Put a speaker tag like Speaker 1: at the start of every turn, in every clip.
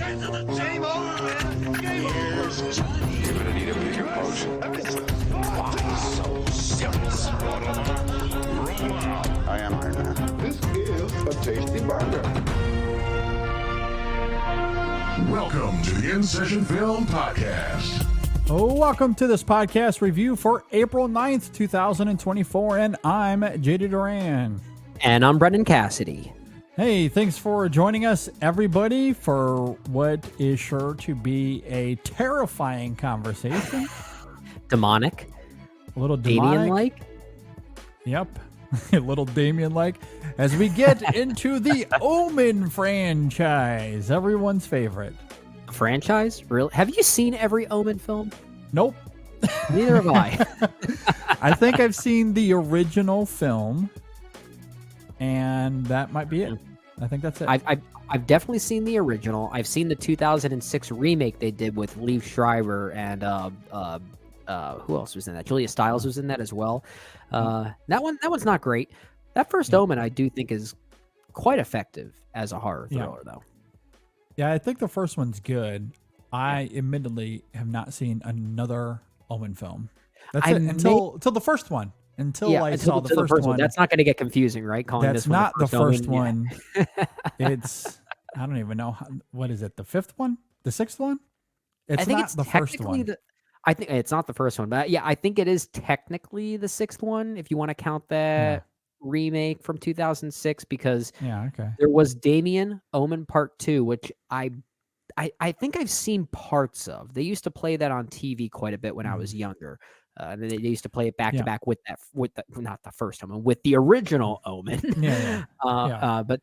Speaker 1: Game over, man. Game over.
Speaker 2: You're gonna need a bigger potion.
Speaker 1: So serious.
Speaker 2: I am Iron Man.
Speaker 3: This is a tasty burger.
Speaker 4: Welcome to the In Session Film Podcast.
Speaker 5: Welcome to this podcast review for April 9th, 2024, and I'm JD Duran.
Speaker 6: And I'm Brendan Cassidy.
Speaker 5: Hey, thanks for joining us, everybody, for what is sure to be a terrifying conversation.
Speaker 6: Demonic.
Speaker 5: A little demonic.
Speaker 6: Damien-like.
Speaker 5: Yep, a little Damien-like. As we get into the Omen franchise, everyone's favorite.
Speaker 6: A franchise? Really? Have you seen every Omen film?
Speaker 5: Nope.
Speaker 6: Neither have I.
Speaker 5: I think I've seen the original film, and that might be it. I think that's it.
Speaker 6: I've definitely seen the original. I've seen the 2006 remake they did with Liev Schreiber and who else was in that? Julia Stiles was in that as well. That one's not great. That first Omen I do think is quite effective as a horror thriller though.
Speaker 5: Yeah, I think the first one's good. I admittedly have not seen another Omen film. That's it until the first one. Until I saw the first one.
Speaker 6: That's not going to get confusing, right? Calling
Speaker 5: that's
Speaker 6: this one
Speaker 5: not the first
Speaker 6: Omen.
Speaker 5: one.
Speaker 6: Yeah.
Speaker 5: It's I don't even know what is it? The fifth one? The sixth one?
Speaker 6: I think
Speaker 5: not
Speaker 6: it's
Speaker 5: the first one.
Speaker 6: I think it's not the first one, but yeah, I think it is technically the sixth one if you want to count that remake from 2006 because there was Damien Omen Part 2, which I think I've seen parts of. They used to play that on TV quite a bit when I was younger. And then they used to play it back to back with not the first Omen, with the original Omen. But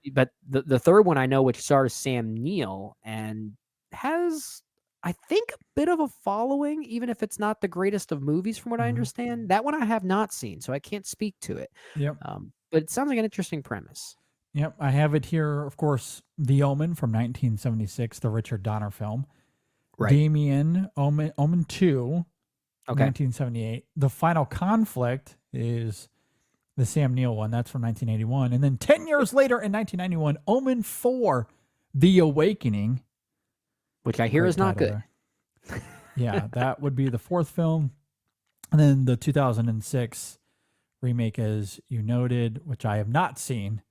Speaker 6: the third one I know, which stars Sam Neill and has, I think, a bit of a following, even if it's not the greatest of movies from what I understand. That one I have not seen, so I can't speak to it.
Speaker 5: Yep.
Speaker 6: But it sounds like an interesting premise.
Speaker 5: Yep. I have it here, of course, The Omen from 1976, the Richard Donner film.
Speaker 6: Right.
Speaker 5: Damien, Omen 2.
Speaker 6: Okay.
Speaker 5: 1978. The Final Conflict is the Sam Neill one. That's from 1981. And then 10 years later in 1991, Omen 4, The Awakening.
Speaker 6: Which I hear is not good.
Speaker 5: Yeah, that would be the fourth film. And then the 2006 remake, as you noted, which I have not seen.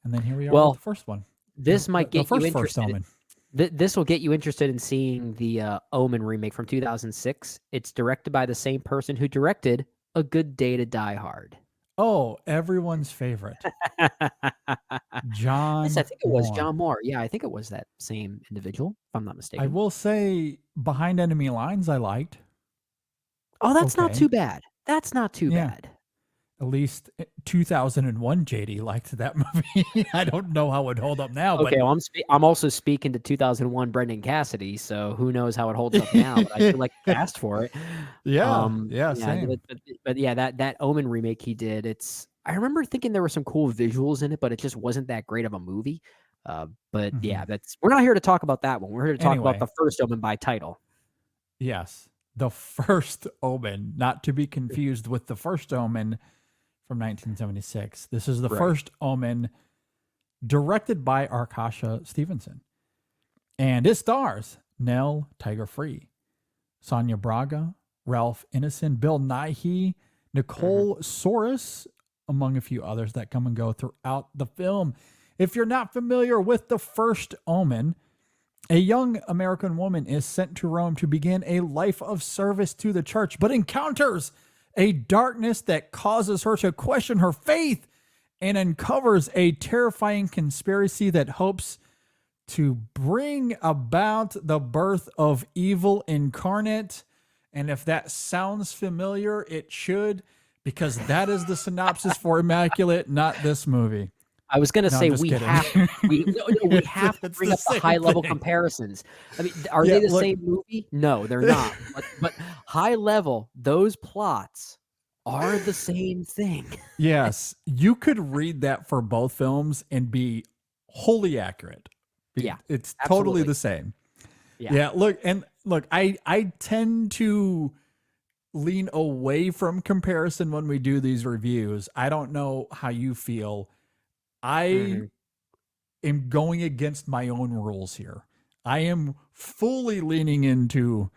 Speaker 5: And then here we are with the first one.
Speaker 6: This might get you
Speaker 5: first
Speaker 6: interested.
Speaker 5: Omen.
Speaker 6: This will get you interested in seeing the Omen remake from 2006. It's directed by the same person who directed A Good Day to Die Hard.
Speaker 5: Oh, everyone's favorite. John
Speaker 6: Yes, I think it was
Speaker 5: Moore.
Speaker 6: John Moore. Yeah, I think it was that same individual, if I'm not mistaken.
Speaker 5: I will say Behind Enemy Lines I liked.
Speaker 6: Oh, that's not too bad. That's not too bad.
Speaker 5: At least 2001 JD liked that movie. I don't know how it would hold up now.
Speaker 6: Okay,
Speaker 5: but...
Speaker 6: well, I'm also speaking to 2001 Brendan Cassidy, so who knows how it holds up now. But I feel like he asked for it.
Speaker 5: Same.
Speaker 6: But yeah, that Omen remake he did, I remember thinking there were some cool visuals in it, but it just wasn't that great of a movie. But yeah, we're not here to talk about that one. We're here to talk about the first Omen by title.
Speaker 5: Yes, the first Omen, not to be confused with the first Omen from 1976. This is the first Omen, directed by Arkasha Stevenson. And it stars Nell Tiger-Free, Sonia Braga, Ralph Ineson, Bill Nighy, Nicole Soros, among a few others that come and go throughout the film. If you're not familiar with the first Omen, a young American woman is sent to Rome to begin a life of service to the church, but encounters a darkness that causes her to question her faith and uncovers a terrifying conspiracy that hopes to bring about the birth of evil incarnate. And if that sounds familiar, it should, because that is the synopsis for Immaculate, not this movie.
Speaker 6: I was going to say we have to bring up the high level
Speaker 5: thing.
Speaker 6: comparisons. I mean, are they the same movie? No, they're not. But high level, those plots are the same thing.
Speaker 5: Yes, you could read that for both films and be wholly accurate.
Speaker 6: Yeah,
Speaker 5: it's
Speaker 6: absolutely.
Speaker 5: totally the same.
Speaker 6: Yeah.
Speaker 5: Look, I tend to lean away from comparison when we do these reviews. I don't know how you feel. I am going against my own rules here. I am fully leaning into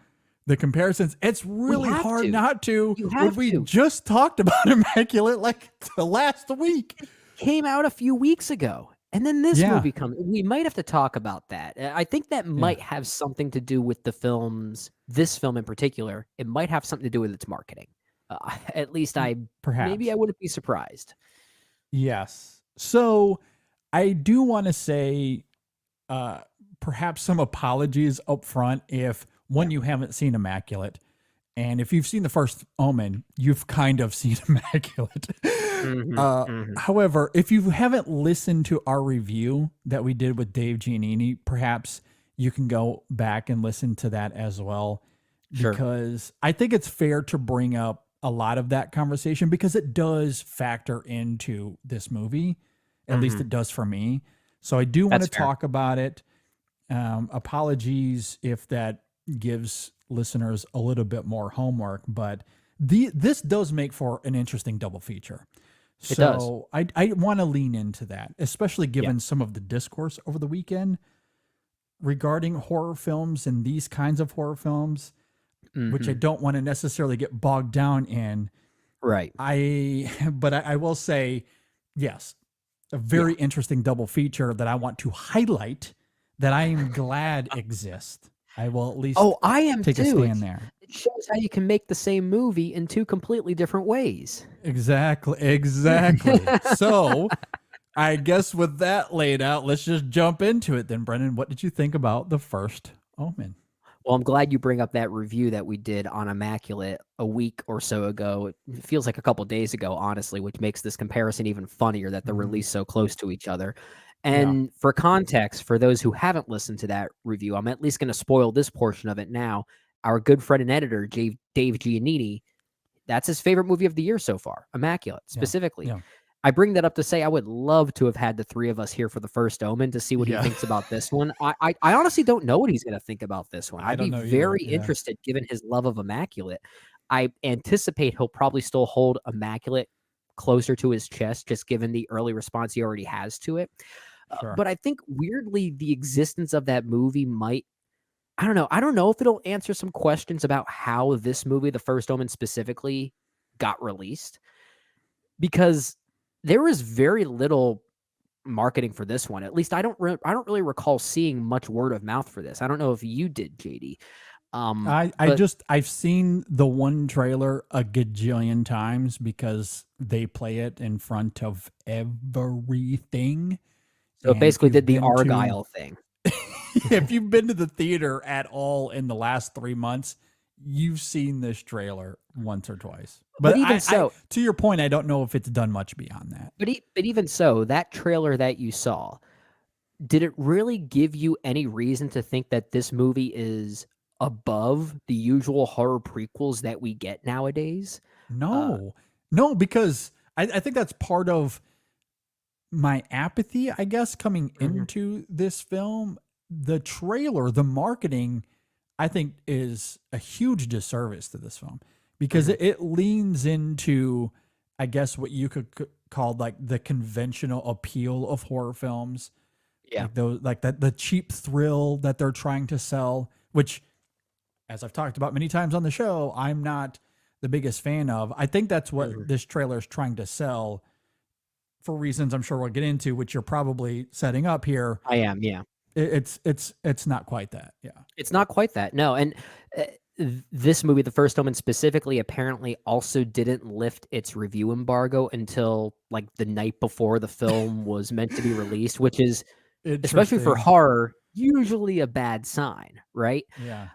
Speaker 5: the comparisons. It's really hard not to when we just talked about Immaculate like the last week.
Speaker 6: It came out a few weeks ago. And then this movie comes. We might have to talk about that. I think that might have something to do with the films, this film in particular. It might have something to do with its marketing. At least maybe I wouldn't be surprised.
Speaker 5: Yes. So I do want to say perhaps some apologies up front if, one, you haven't seen Immaculate. And if you've seen the first Omen, you've kind of seen Immaculate. However, if you haven't listened to our review that we did with Dave Giannini, perhaps you can go back and listen to that as well.
Speaker 6: Sure.
Speaker 5: Because I think it's fair to bring up a lot of that conversation because it does factor into this movie. At least it does for me. So I do want to talk about it. Apologies if that gives listeners a little bit more homework, but this does make for an interesting double feature.
Speaker 6: It does.
Speaker 5: I want to lean into that, especially given some of the discourse over the weekend regarding horror films and these kinds of horror films, which I don't want to necessarily get bogged down in.
Speaker 6: Right.
Speaker 5: But I will say, yes, a very interesting double feature that I want to highlight that I am glad exists. I will at least
Speaker 6: I am
Speaker 5: take
Speaker 6: too.
Speaker 5: a stand there.
Speaker 6: It shows how you can make the same movie in two completely different ways.
Speaker 5: Exactly. So I guess with that laid out, let's just jump into it then, Brendan. What did you think about The First Omen?
Speaker 6: Well, I'm glad you bring up that review that we did on Immaculate a week or so ago. It feels like a couple days ago, honestly, which makes this comparison even funnier that they're released so close to each other. And for context, for those who haven't listened to that review, I'm at least going to spoil this portion of it now. Our good friend and editor, Dave Giannini, that's his favorite movie of the year so far, Immaculate, specifically.
Speaker 5: Yeah.
Speaker 6: I bring that up to say I would love to have had the three of us here for The First Omen to see what he thinks about this one. I honestly don't know what he's going to think about this one. I'd be very interested given his love of Immaculate. I anticipate he'll probably still hold Immaculate closer to his chest, just given the early response he already has to it. But I think weirdly, the existence of that movie might, I don't know if it'll answer some questions about how this movie, The First Omen specifically, got released. Because there was very little marketing for this one. At least I don't really recall seeing much word of mouth for this. I don't know if you did, JD.
Speaker 5: I've seen the one trailer a gajillion times because they play it in front of everything.
Speaker 6: So it basically did the Argyle thing.
Speaker 5: If you've been to the theater at all in the last 3 months, you've seen this trailer once or twice. But even to your point, I don't know if it's done much beyond that.
Speaker 6: But even so, that trailer that you saw, did it really give you any reason to think that this movie is above the usual horror prequels that we get nowadays?
Speaker 5: No, because I think that's part of my apathy, I guess, coming into this film. The trailer, the marketing, I think is a huge disservice to this film because it leans into, I guess, what you could call like the conventional appeal of horror films.
Speaker 6: Yeah.
Speaker 5: Like the cheap thrill that they're trying to sell, which, as I've talked about many times on the show, I'm not the biggest fan of. I think that's what this trailer is trying to sell for reasons I'm sure we'll get into, which you're probably setting up here.
Speaker 6: I am, yeah.
Speaker 5: It's not quite that. Yeah.
Speaker 6: It's not quite that. No. And this movie, The First Omen specifically, apparently also didn't lift its review embargo until like the night before the film was meant to be released, which is, especially for horror, usually a bad sign, right?
Speaker 5: Yeah.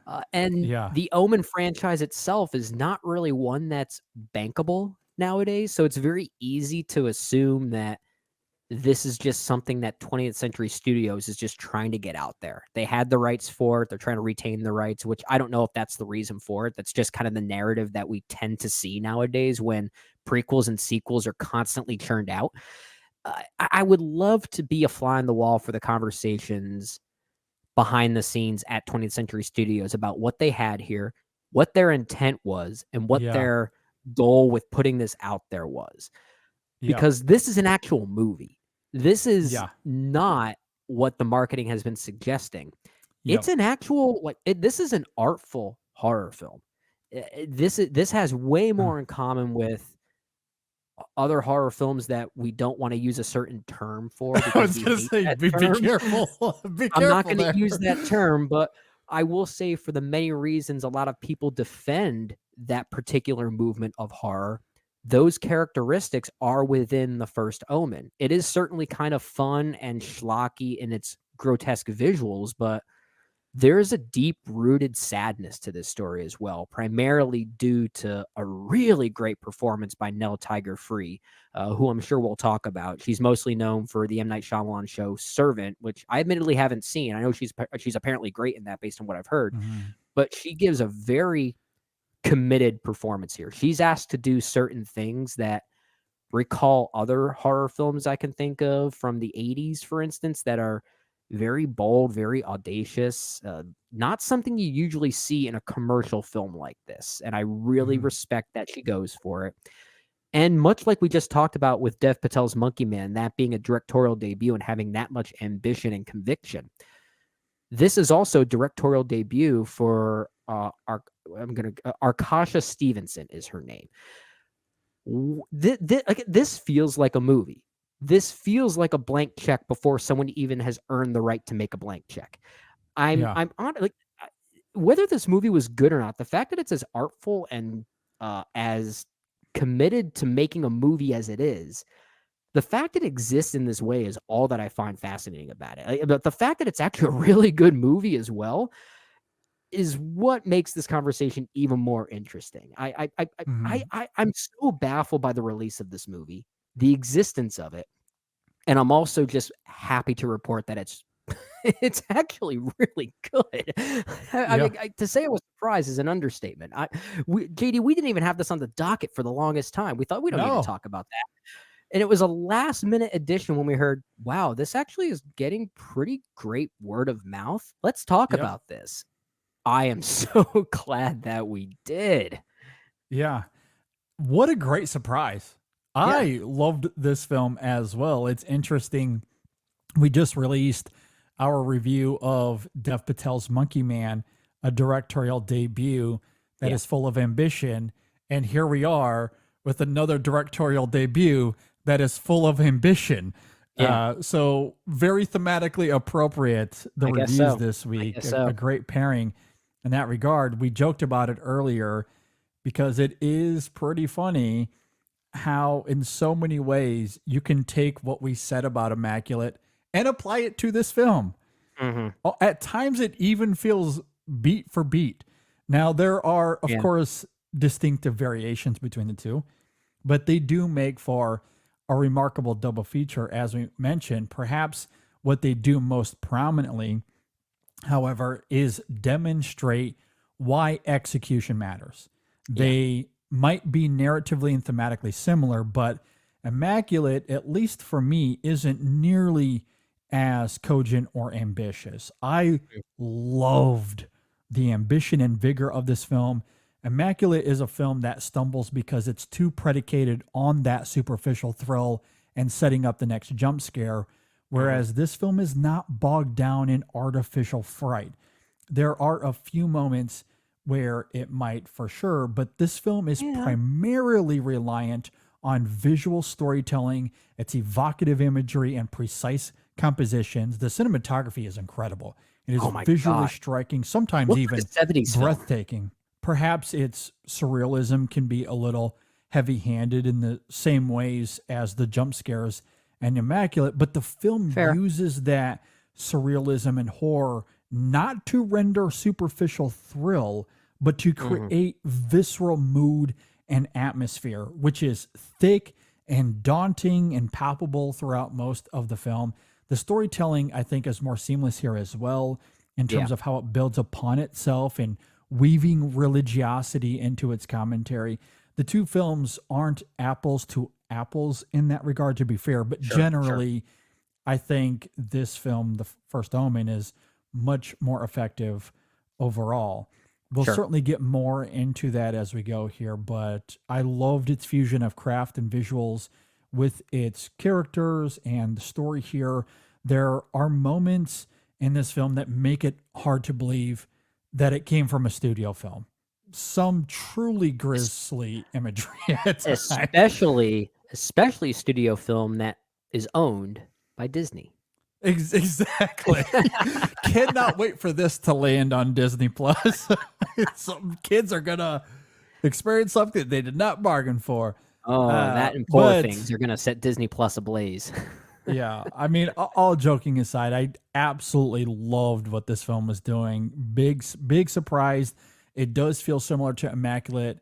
Speaker 6: The Omen franchise itself is not really one that's bankable nowadays. So it's very easy to assume that this is just something that 20th Century Studios is just trying to get out there. They had the rights for it. They're trying to retain the rights, which I don't know if that's the reason for it. That's just kind of the narrative that we tend to see nowadays when prequels and sequels are constantly churned out. I would love to be a fly on the wall for the conversations behind the scenes at 20th Century Studios about what they had here, what their intent was, and what their goal with putting this out there was. Because this is an actual movie. This is not what the marketing has been suggesting. It's an actual this is an artful horror film. This has way more in common with other horror films that we don't want to use a certain term for.
Speaker 5: I was going to say, be careful. Be careful.
Speaker 6: I'm not going to use that term, but I will say for the many reasons a lot of people defend that particular movement of horror, those characteristics are within the First Omen. It is certainly kind of fun and schlocky in its grotesque visuals, but there is a deep-rooted sadness to this story as well, primarily due to a really great performance by Nell Tiger-Free, who I'm sure we'll talk about. She's mostly known for the M. Night Shyamalan show Servant, which I admittedly haven't seen. I know she's apparently great in that based on what I've heard, but she gives a very committed performance here. She's asked to do certain things that recall other horror films I can think of from the 80s, for instance, that are very bold, very audacious, not something you usually see in a commercial film like this. And I really respect that she goes for it. And much like we just talked about with Dev Patel's Monkey Man, that being a directorial debut and having that much ambition and conviction, this is also a directorial debut for Arkasha Stevenson is her name. This feels like a movie. This feels like a blank check before someone even has earned the right to make a blank check. I'm on whether this movie was good or not. The fact that it's as artful and as committed to making a movie as it is, the fact it exists in this way is all that I find fascinating about it. But the fact that it's actually a really good movie as well is what makes this conversation even more interesting. I'm so baffled by the release of this movie, the existence of it, and I'm also just happy to report that it's actually really good. I mean, to say I was surprised is an understatement. JD, we didn't even have this on the docket for the longest time. We thought we don't need to talk about that. And it was a last minute addition when we heard, wow, this actually is getting pretty great word of mouth. Let's talk about this. I am so glad that we did.
Speaker 5: Yeah. What a great surprise. I loved this film as well. It's interesting. We just released our review of Dev Patel's Monkey Man, a directorial debut that is full of ambition. And here we are with another directorial debut that is full of ambition. So very thematically appropriate, the reviews this week. A great pairing in that regard. We joked about it earlier because it is pretty funny how in so many ways you can take what we said about Immaculate and apply it to this film. At times it even feels beat for beat. Now there are, of course, distinctive variations between the two, but they do make for a remarkable double feature, as we mentioned. Perhaps what they do most prominently, however, is demonstrate why execution matters. They might be narratively and thematically similar, but Immaculate, at least for me, isn't nearly as cogent or ambitious. I loved the ambition and vigor of this film. Immaculate is a film that stumbles because it's too predicated on that superficial thrill and setting up the next jump scare, whereas this film is not bogged down in artificial fright. There are a few moments where it might for sure, but this film is primarily reliant on visual storytelling, its evocative imagery, and precise compositions. The cinematography is incredible. It is visually striking, sometimes even breathtaking. Perhaps its surrealism can be a little heavy-handed in the same ways as the jump scares and Immaculate, but the film uses that surrealism and horror not to render superficial thrill, but to create visceral mood and atmosphere, which is thick and daunting and palpable throughout most of the film. The storytelling, I think, is more seamless here as well in terms of how it builds upon itself and weaving religiosity into its commentary. The two films aren't apples to apples in that regard, to be fair, but generally, I think this film, The First Omen, is much more effective overall. We'll certainly get more into that as we go here, but I loved its fusion of craft and visuals with its characters and the story here. There are moments in this film that make it hard to believe that it came from a studio film. Some truly grisly imagery at times.
Speaker 6: Especially studio film that is owned by Disney.
Speaker 5: Exactly. Cannot wait for this to land on Disney Plus. Some kids are gonna experience something they did not bargain for.
Speaker 6: Oh, that and Poor Things are gonna set Disney Plus ablaze.
Speaker 5: Yeah, I mean, all joking aside, I absolutely loved what this film was doing. Big surprise. It does feel similar to Immaculate,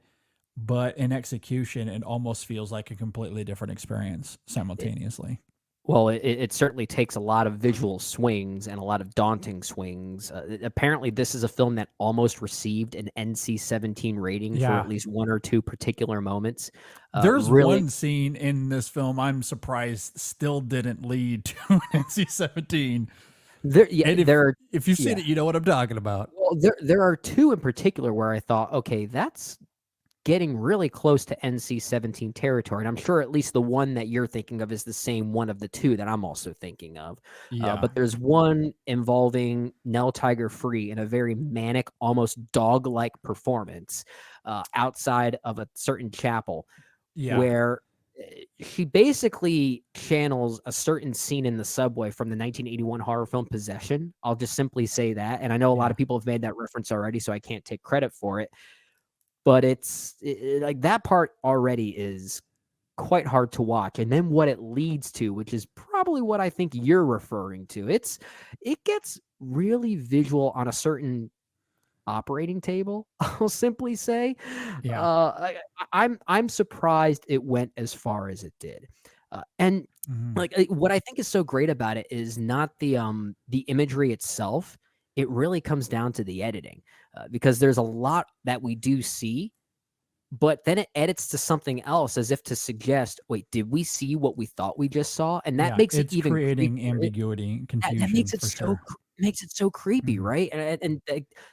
Speaker 5: but in execution, it almost feels like a completely different experience simultaneously.
Speaker 6: Well, it certainly takes a lot of visual swings and a lot of daunting swings. Apparently, this is a film that almost received an NC-17 rating for at least one or two particular moments.
Speaker 5: There's one scene in this film I'm surprised still didn't lead to an NC-17. If you've seen it, you know what I'm talking about.
Speaker 6: Well, there are two in particular where I thought, okay, that's getting really close to NC-17 territory. And I'm sure at least the one that you're thinking of is the same one of the two that I'm also thinking of. But there's one involving Nell Tiger Free in a very manic, almost dog-like performance outside of a certain chapel where she basically channels a certain scene in the subway from the 1981 horror film Possession. I'll just simply say that. And I know a lot of people have made that reference already, so I can't take credit for it. But it's like that part already is quite hard to watch. And then what it leads to, which is probably what I think you're referring to, it gets really visual on a certain operating table, I'll simply say. I'm surprised it went as far as it did. Like what I think is so great about it is not the imagery itself. It really comes down to the editing, because there's a lot that we do see, but then it edits to something else as if to suggest, wait, did we see what we thought we just saw? And that makes it even
Speaker 5: creating ambiguity and confusion.
Speaker 6: That makes it makes it so creepy, right? And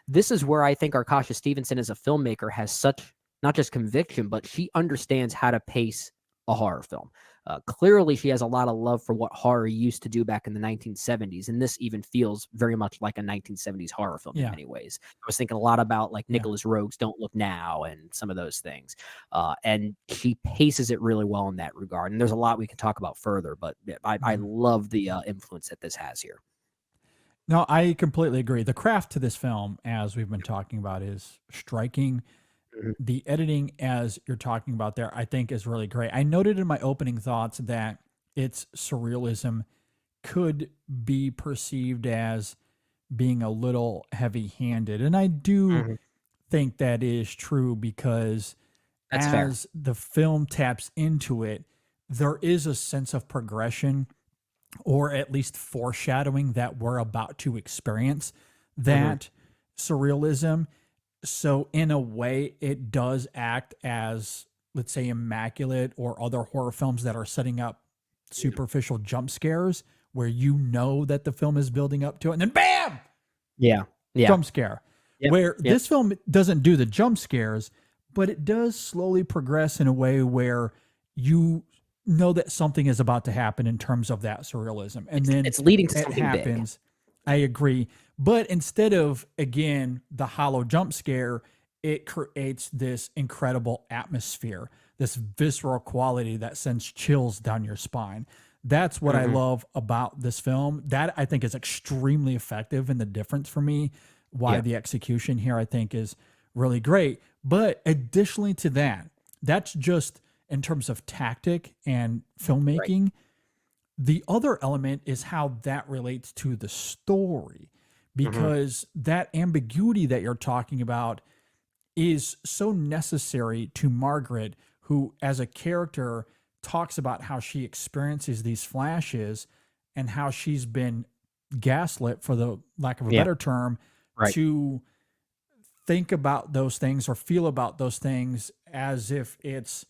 Speaker 6: this is where I think Arkasha Stevenson as a filmmaker has such not just conviction, but she understands how to pace a horror film. Clearly, she has a lot of love for what horror used to do back in the 1970s, and this even feels very much like a 1970s horror film in many ways. I was thinking a lot about like Nicholas Roeg's Don't Look Now and some of those things, and she paces it really well in that regard. And there's a lot we can talk about further, but I love the influence that this has here.
Speaker 5: No, I completely agree. The craft to this film, as we've been talking about, is striking. The editing, as you're talking about there, I think is really great. I noted in my opening thoughts that its surrealism could be perceived as being a little heavy-handed. And I do think that is true because as the film taps into it, there is a sense of progression, or at least foreshadowing that we're about to experience that surrealism. So in a way, it does act as, let's say, Immaculate or other horror films that are setting up superficial jump scares where you know that the film is building up to it, and then bam! Jump scare. Where this film doesn't do the jump scares, but it does slowly progress in a way where you know that something is about to happen in terms of that surrealism. And then
Speaker 6: it's leading to something happens.
Speaker 5: Big. I agree. But instead of, again, the hollow jump scare, it creates this incredible atmosphere, this visceral quality that sends chills down your spine. That's what I love about this film. That I think is extremely effective, and the difference for me, why the execution here I think is really great. But additionally to that, that's just in terms of tactic and filmmaking. The other element is how that relates to the story, because that ambiguity that you're talking about is so necessary to Margaret, who as a character talks about how she experiences these flashes and how she's been gaslit, for the lack of a better term, to think about those things or feel about those things as if it's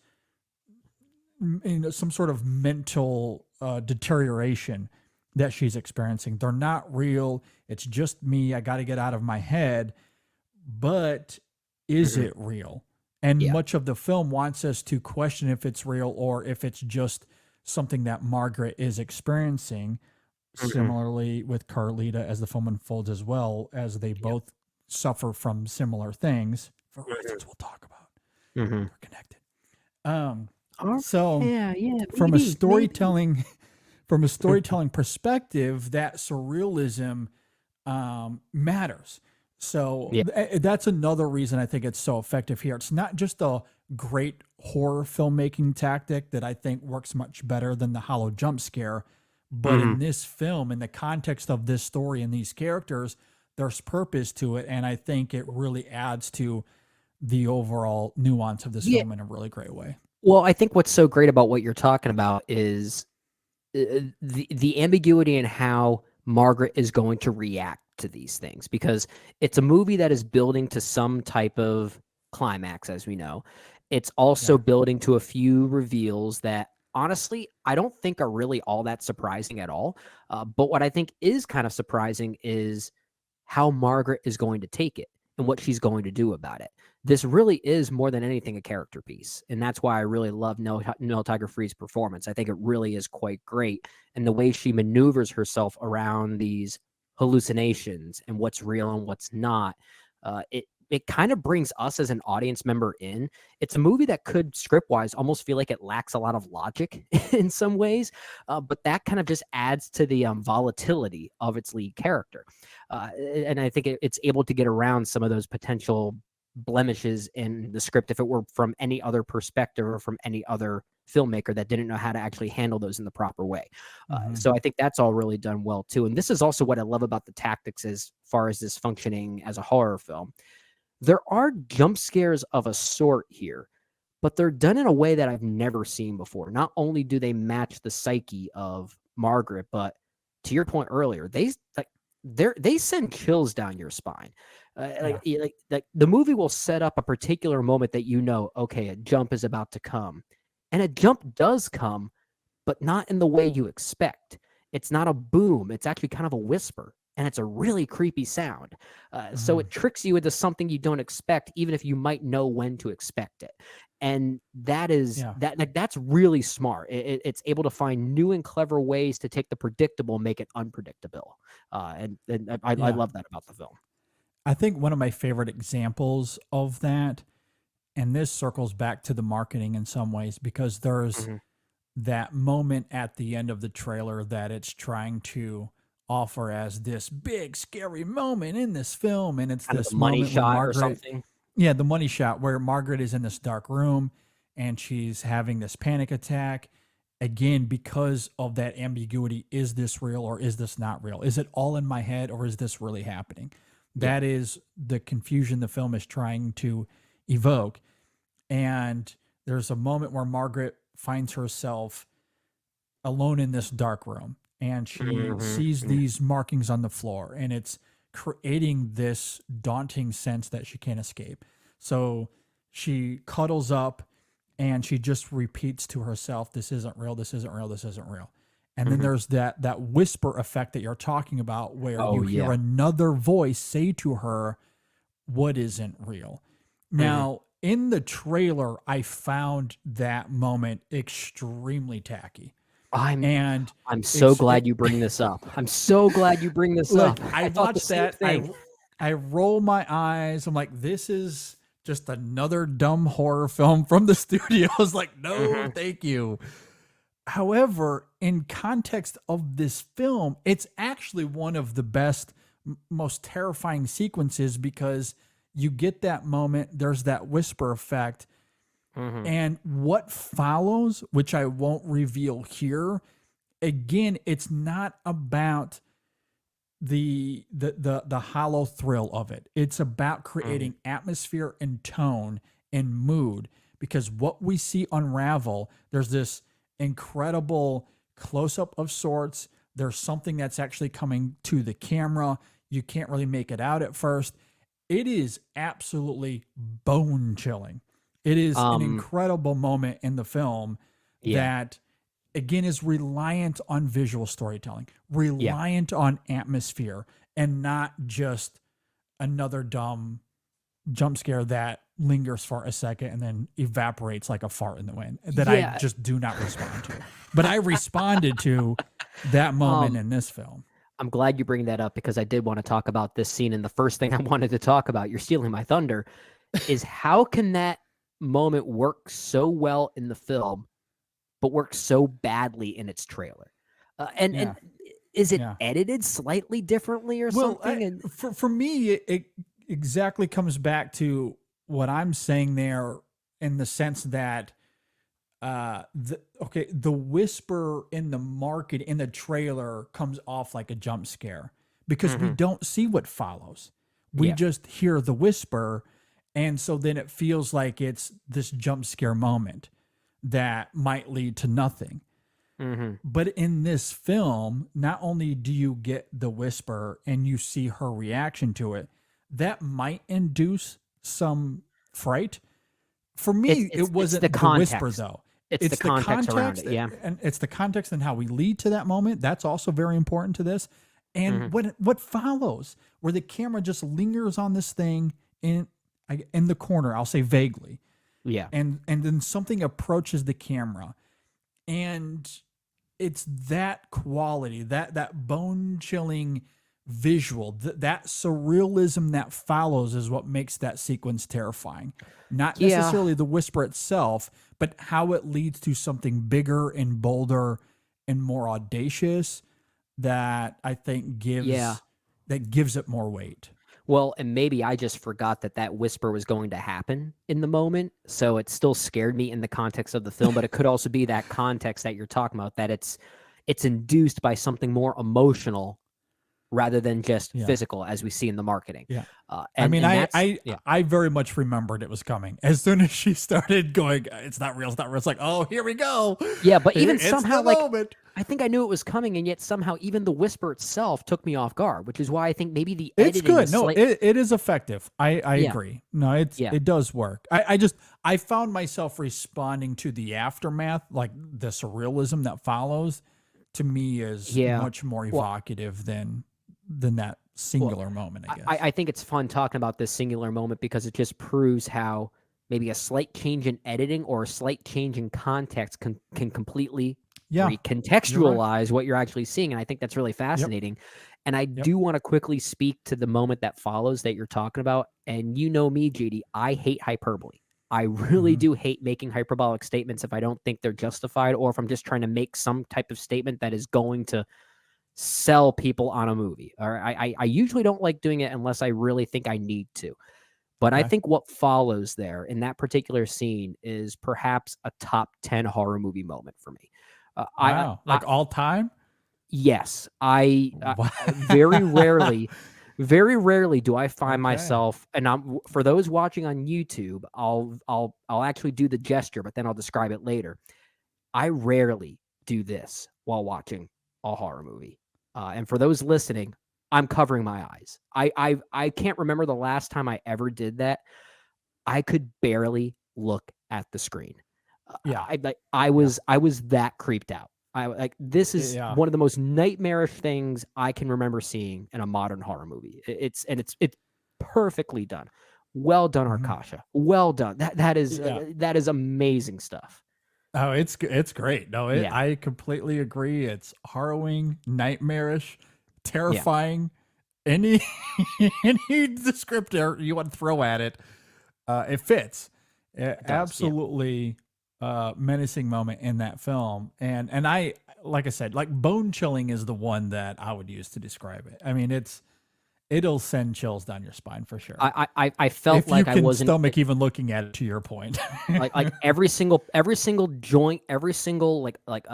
Speaker 5: some sort of mental deterioration that she's experiencing. They're not real. It's just me. I got to get out of my head. But is it real? And much of the film wants us to question if it's real or if it's just something that Margaret is experiencing, similarly with Carlita as the film unfolds as well, as they both suffer from similar things for reasons we'll talk about. They're connected. So from a storytelling perspective, that surrealism matters. So that's another reason I think it's so effective here. It's not just a great horror filmmaking tactic that I think works much better than the hollow jump scare, but in this film, in the context of this story and these characters, there's purpose to it, and I think it really adds to the overall nuance of this film in a really great way.
Speaker 6: Well, I think what's so great about what you're talking about is the ambiguity in how Margaret is going to react to these things, because it's a movie that is building to some type of climax, as we know. It's also building to a few reveals that honestly I don't think are really all that surprising at all. But what I think is kind of surprising is how Margaret is going to take it and what she's going to do about it. This really is more than anything a character piece, and that's why I really love Noel Tiger Free's performance. I think it really is quite great, and the way she maneuvers herself around these hallucinations and what's real and what's not. It kind of brings us as an audience member in. It's a movie that could script-wise almost feel like it lacks a lot of logic in some ways, but that kind of just adds to the volatility of its lead character. And I think it's able to get around some of those potential blemishes in the script if it were from any other perspective or from any other filmmaker that didn't know how to actually handle those in the proper way. So I think that's all really done well too. And this is also what I love about the tactics as far as this functioning as a horror film. There are jump scares of a sort here, but they're done in a way that I've never seen before. Not only do they match the psyche of Margaret, but to your point earlier, they send chills down your spine. Like the movie will set up a particular moment that okay, a jump is about to come, and a jump does come, but not in the way you expect. It's not a boom; it's actually kind of a whisper. And it's a really creepy sound. So it tricks you into something you don't expect, even if you might know when to expect it. And that is that's really smart. It's able to find new and clever ways to take the predictable and make it unpredictable. And I love that about the film.
Speaker 5: I think one of my favorite examples of that, and this circles back to the marketing in some ways, because there's that moment at the end of the trailer that it's trying to offer as this big scary moment in this film, and it's this
Speaker 6: money
Speaker 5: moment
Speaker 6: shot
Speaker 5: Margaret,
Speaker 6: or something.
Speaker 5: Yeah, the money shot where Margaret is in this dark room and she's having this panic attack. Again, because of that ambiguity, is this real or is this not real? Is it all in my head or is this really happening? That is the confusion the film is trying to evoke. And there's a moment where Margaret finds herself alone in this dark room, and she sees these markings on the floor, and it's creating this daunting sense that she can't escape. So she cuddles up and she just repeats to herself, this isn't real, this isn't real, this isn't real. And then there's that whisper effect that you're talking about, where you hear another voice say to her, what isn't real? Now, in the trailer, I found that moment extremely tacky.
Speaker 6: I'm so glad you bring this up. I'm so gled you bring this up.
Speaker 5: I watched that. I roll my eyes. I'm like, this is just another dumb horror film from the studio. I was like, no, thank you. However, in context of this film, it's actually one of the best, most terrifying sequences, because you get that moment. There's that whisper effect. And what follows, which I won't reveal here, again, it's not about the hollow thrill of it. It's about creating atmosphere and tone and mood, because what we see unravel, there's this incredible close-up of sorts. There's something that's actually coming to the camera. You can't really make it out at first. It is absolutely bone-chilling. It is an incredible moment in the film that, again, is reliant on visual storytelling, reliant on atmosphere, and not just another dumb jump scare that lingers for a second and then evaporates like a fart in the wind that I just do not respond to. But I responded to that moment in this film.
Speaker 6: I'm glad you bring that up because I did want to talk about this scene. And the first thing I wanted to talk about, you're stealing my thunder, is how can that moment work so well in the film, but work so badly in its trailer? And is it edited slightly differently or something?
Speaker 5: For me, it exactly comes back to what I'm saying there, in the sense that the whisper in the trailer comes off like a jump scare because we don't see what follows. We just hear the whisper, and so then it feels like it's this jump scare moment that might lead to nothing. But in this film, not only do you get the whisper and you see her reaction to it, that might induce some fright. For me, it wasn't the whisper, though.
Speaker 6: It's the context around it,
Speaker 5: and it's the context and how we lead to that moment. That's also very important to this. And what follows, where the camera just lingers on this thing in the corner, I'll say vaguely.
Speaker 6: Yeah.
Speaker 5: And then something approaches the camera, and it's that quality, that bone-chilling visual, that surrealism that follows is what makes that sequence terrifying. Not necessarily the whisper itself, but how it leads to something bigger and bolder and more audacious that I think gives it more weight.
Speaker 6: Well, and maybe I just forgot that whisper was going to happen in the moment, so it still scared me in the context of the film, but it could also be that context that you're talking about, that it's induced by something more emotional rather than just physical, as we see in the marketing.
Speaker 5: Yeah. I very much remembered it was coming. As soon as she started going, it's not real, it's like, oh, here we go.
Speaker 6: Yeah, but even somehow, like,
Speaker 5: moment.
Speaker 6: I think I knew it was coming, and yet somehow even the whisper itself took me off guard, which is why I think maybe the editing
Speaker 5: it's good. It is effective. I agree. No, it does work. I found myself responding to the aftermath, like the surrealism that follows, to me is much more evocative than that singular moment, I guess.
Speaker 6: I think it's fun talking about this singular moment because it just proves how maybe a slight change in editing or a slight change in context can completely recontextualize what you're actually seeing. And I think that's really fascinating. And I do want to quickly speak to the moment that follows that you're talking about. And you know me, JD, I hate hyperbole. I really do hate making hyperbolic statements if I don't think they're justified, or if I'm just trying to make some type of statement that is going to sell people on a movie. Or I usually don't like doing it unless I really think I need to. But I think what follows there in that particular scene is perhaps a top 10 horror movie moment for me.
Speaker 5: Wow. All time?
Speaker 6: Yes. Very rarely do I find myself, and for those watching on YouTube, I'll actually do the gesture, but then I'll describe it later. I rarely do this while watching a horror movie. And for those listening, I'm covering my eyes. I can't remember the last time I ever did that. I could barely look at the screen. I was that creeped out. This is one of the most nightmarish things I can remember seeing in a modern horror movie. It's perfectly done. Well done, Arkasha. Well done. That is amazing stuff.
Speaker 5: Oh, it's great. No, I completely agree. It's harrowing, nightmarish, terrifying. Any descriptor you want to throw at it, it fits. Absolutely. Menacing moment in that film, and I, like I said, like bone chilling is the one that I would use to describe it. I mean, it'll send chills down your spine for sure.
Speaker 6: I felt
Speaker 5: if
Speaker 6: like
Speaker 5: you can
Speaker 6: I wasn't
Speaker 5: stomach even looking at it. To your point,
Speaker 6: like every single joint, every single like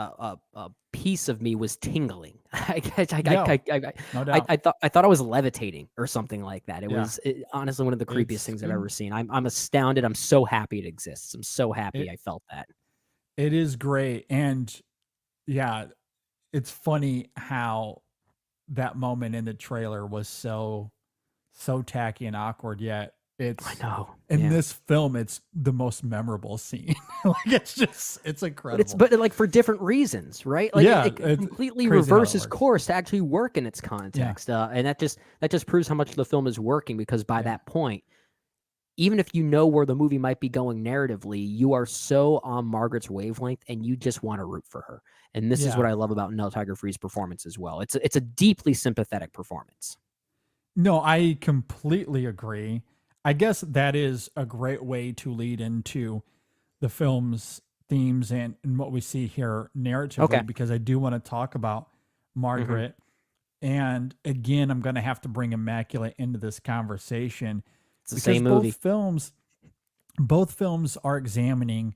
Speaker 6: piece of me was tingling. I thought I was levitating or something like that. It was honestly one of the creepiest things I've ever seen. I'm astounded. I'm so happy it exists. I'm so happy I felt that.
Speaker 5: It is great, and it's funny how that moment in the trailer was so tacky and awkward, yet I know in this film it's the most memorable scene. Like it's incredible.
Speaker 6: But like for different reasons, right? Like it completely reverses course to actually work in its context. And that just proves how much the film is working, because by that point, even if you know where the movie might be going narratively, you are so on Margaret's wavelength and you just want to root for her. And this is what I love about Nell Tiger-Free's performance as well. It's a deeply sympathetic performance.
Speaker 5: No, I completely agree. I guess that is a great way to lead into the film's themes and what we see here narratively, because I do want to talk about Margaret. And again, I'm going to have to bring Immaculate into this conversation.
Speaker 6: It's the same movie.
Speaker 5: Both films are examining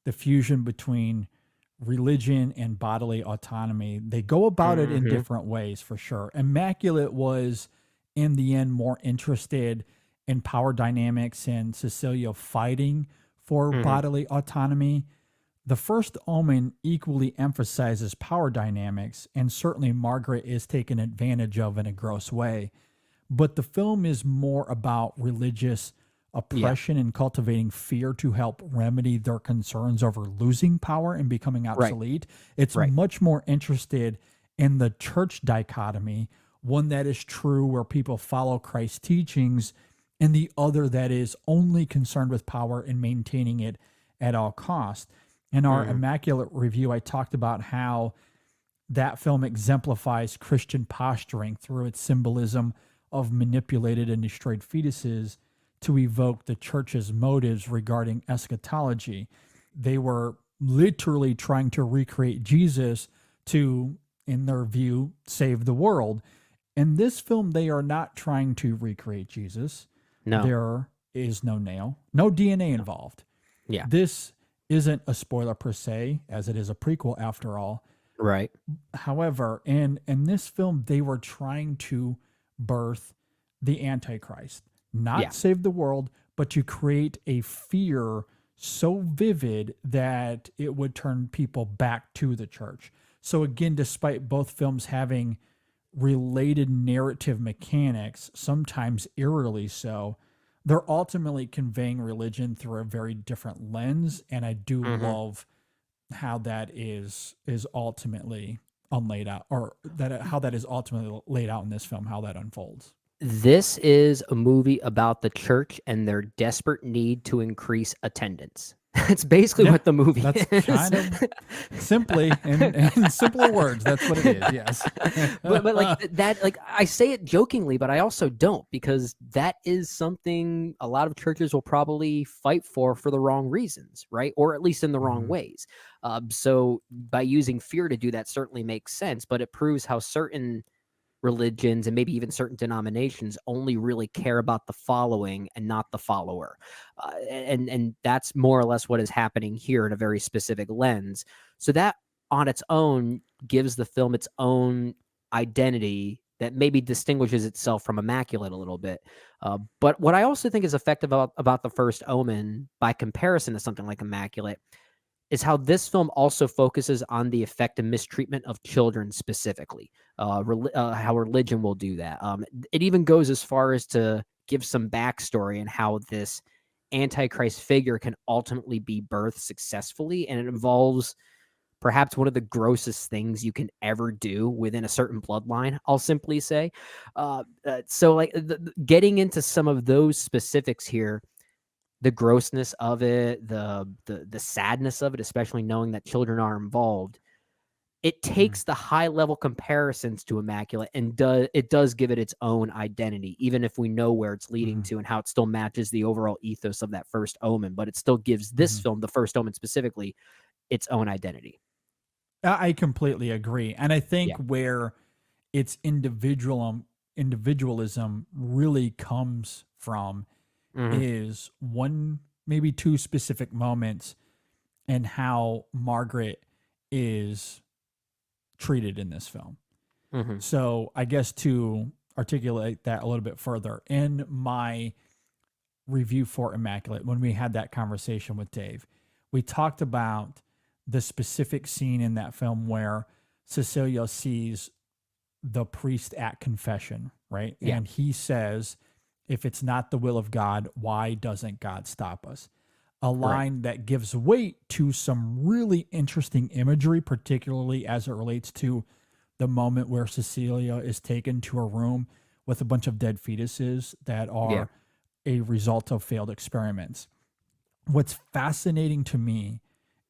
Speaker 5: the fusion between religion and bodily autonomy. They go about it in different ways, for sure. Immaculate was, in the end, more interested in power dynamics and Cecilia fighting for bodily autonomy. The First Omen equally emphasizes power dynamics, and certainly Margaret is taken advantage of in a gross way. But the film is more about religious oppression and cultivating fear to help remedy their concerns over losing power and becoming obsolete. It's much more interested in the church dichotomy, one that is true where people follow Christ's teachings, and the other that is only concerned with power and maintaining it at all costs. In our Immaculate review, I talked about how that film exemplifies Christian posturing through its symbolism of manipulated and destroyed fetuses to evoke the church's motives regarding eschatology. They were literally trying to recreate Jesus to, in their view, save the world. In this film, they are not trying to recreate Jesus.
Speaker 6: No.
Speaker 5: There is no nail, no DNA involved.
Speaker 6: Yeah.
Speaker 5: This isn't a spoiler per se, as it is a prequel after all.
Speaker 6: Right.
Speaker 5: However, in this film, they were trying to birth the Antichrist, not save the world, but to create a fear so vivid that it would turn people back to the church. So again, despite both films having related narrative mechanics, sometimes eerily so, they're ultimately conveying religion through a very different lens, and I do love how that is ultimately laid out, or how that is ultimately laid out in this film, how that unfolds.
Speaker 6: This is a movie about the church and their desperate need to increase attendance. That's basically what the movie is.
Speaker 5: Kind of simply, in simpler words, that's what it is, yes.
Speaker 6: but like that, like I say it jokingly, but I also don't, because that is something a lot of churches will probably fight for the wrong reasons, right? Or at least in the wrong ways. So by using fear to do that certainly makes sense, but it proves how certain religions and maybe even certain denominations only really care about the following and not the follower. And that's more or less what is happening here in a very specific lens. So that on its own gives the film its own identity that maybe distinguishes itself from Immaculate a little bit. But what I also think is effective about The First Omen by comparison to something like Immaculate is how this film also focuses on the effect and mistreatment of children specifically, how religion will do that. It even goes as far as to give some backstory and how this Antichrist figure can ultimately be birthed successfully, and it involves perhaps one of the grossest things you can ever do within a certain bloodline, I'll simply say. So like getting into some of those specifics here, the grossness of it, the sadness of it, especially knowing that children are involved, it takes the high level comparisons to Immaculate and it does give it its own identity, even if we know where it's leading to and how it still matches the overall ethos of that First Omen, but it still gives this film, The First Omen specifically, its own identity.
Speaker 5: I completely agree. And I think where its individualism really comes from is one, maybe two specific moments and how Margaret is treated in this film. So I guess to articulate that a little bit further, in my review for Immaculate, when we had that conversation with Dave, we talked about the specific scene in that film where Cecilia sees the priest at confession, right? And he says, if it's not the will of God, why doesn't God stop us? A line that gives weight to some really interesting imagery, particularly as it relates to the moment where Cecilia is taken to a room with a bunch of dead fetuses that are a result of failed experiments. What's fascinating to me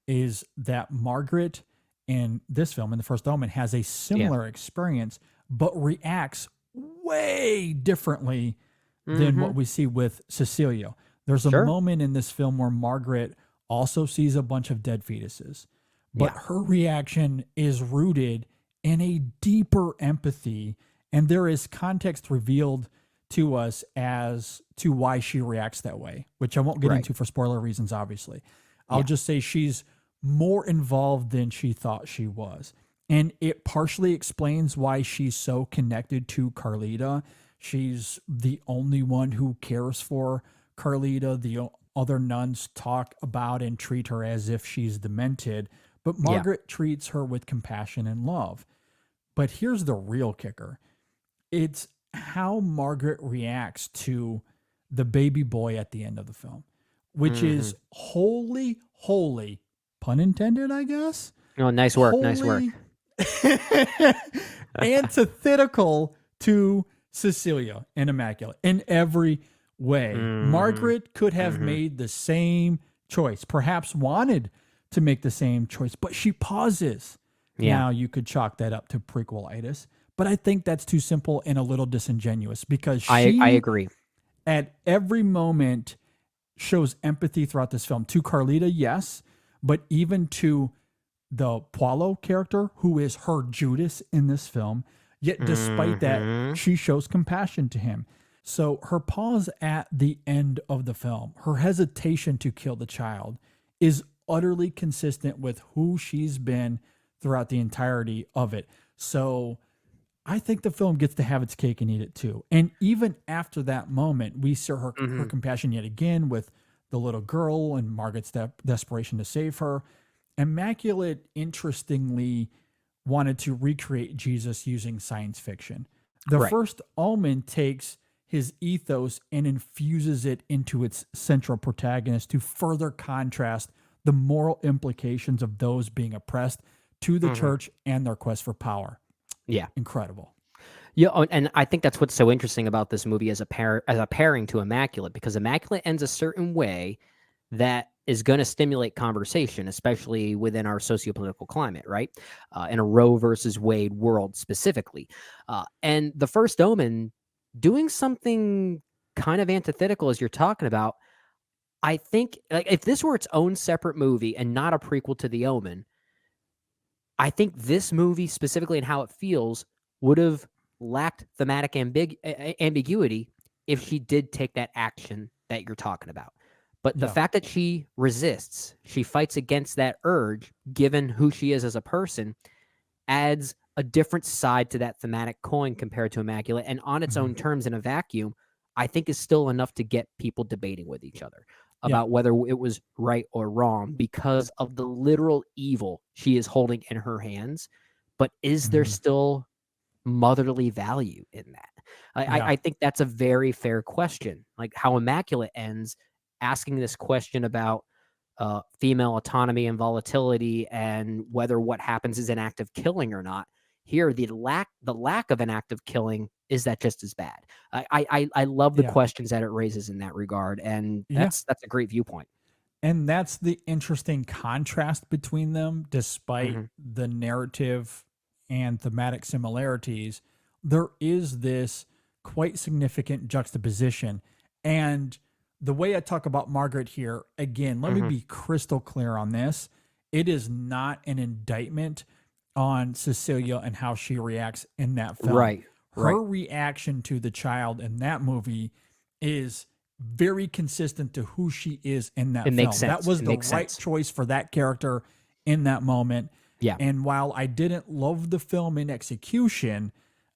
Speaker 5: is that Margaret in this film, in The First Omen, has a similar experience, but reacts way differently than what we see with Cecilia. There's a moment in this film where Margaret also sees a bunch of dead fetuses, but her reaction is rooted in a deeper empathy, and there is context revealed to us as to why she reacts that way, which I won't get into for spoiler reasons, obviously. I'll just say she's more involved than she thought she was. And it partially explains why she's so connected to Carlita. She's the only one who cares for Carlita. The other nuns talk about and treat her as if she's demented, but Margaret treats her with compassion and love. But here's the real kicker. It's how Margaret reacts to the baby boy at the end of the film, which is wholly, pun intended, I guess.
Speaker 6: Oh, nice work. Nice work.
Speaker 5: Antithetical to Cecilia and Immaculate in every way. Margaret could have made the same choice, perhaps wanted to make the same choice, but she pauses. Now you could chalk that up to prequelitis, but I think that's too simple and a little disingenuous because she,
Speaker 6: I agree.
Speaker 5: At every moment shows empathy throughout this film to Carlita, yes, but even to the Paulo character, who is her Judas in this film. Yet despite that, she shows compassion to him. So her pause at the end of the film, her hesitation to kill the child, is utterly consistent with who she's been throughout the entirety of it. So I think the film gets to have its cake and eat it too. And even after that moment, we see her compassion yet again with the little girl and Margaret's desperation to save her. Immaculate, interestingly, wanted to recreate Jesus using science fiction. The First Omen takes his ethos and infuses it into its central protagonist to further contrast the moral implications of those being oppressed to the church and their quest for power.
Speaker 6: Yeah.
Speaker 5: Incredible.
Speaker 6: Yeah, and I think that's what's so interesting about this movie as a pairing to Immaculate, because Immaculate ends a certain way that is going to stimulate conversation, especially within our sociopolitical climate, right? In a Roe versus Wade world specifically. And The First Omen doing something kind of antithetical as you're talking about. I think like if this were its own separate movie and not a prequel to The Omen, I think this movie specifically and how it feels would have lacked thematic ambiguity if she did take that action that you're talking about. But the fact that she resists, she fights against that urge, given who she is as a person, adds a different side to that thematic coin compared to Immaculate. And on its own terms in a vacuum, I think is still enough to get people debating with each other about whether it was right or wrong because of the literal evil she is holding in her hands. But is there still motherly value in that? I think that's a very fair question. Like how Immaculate ends, asking this question about female autonomy and volatility and whether what happens is an act of killing or not. Here, the lack of an act of killing, is that just as bad? I love the questions that it raises in that regard, and that's a great viewpoint.
Speaker 5: And that's the interesting contrast between them, despite the narrative and thematic similarities. There is this quite significant juxtaposition. And the way I talk about Margaret here, again, let me be crystal clear on this. It is not an indictment on Cecilia and how she reacts in that film.
Speaker 6: Right.
Speaker 5: Her reaction to the child in that movie is very consistent to who she is in that film.
Speaker 6: Makes sense.
Speaker 5: That was the right choice for that character in that moment.
Speaker 6: Yeah.
Speaker 5: And while I didn't love the film in execution,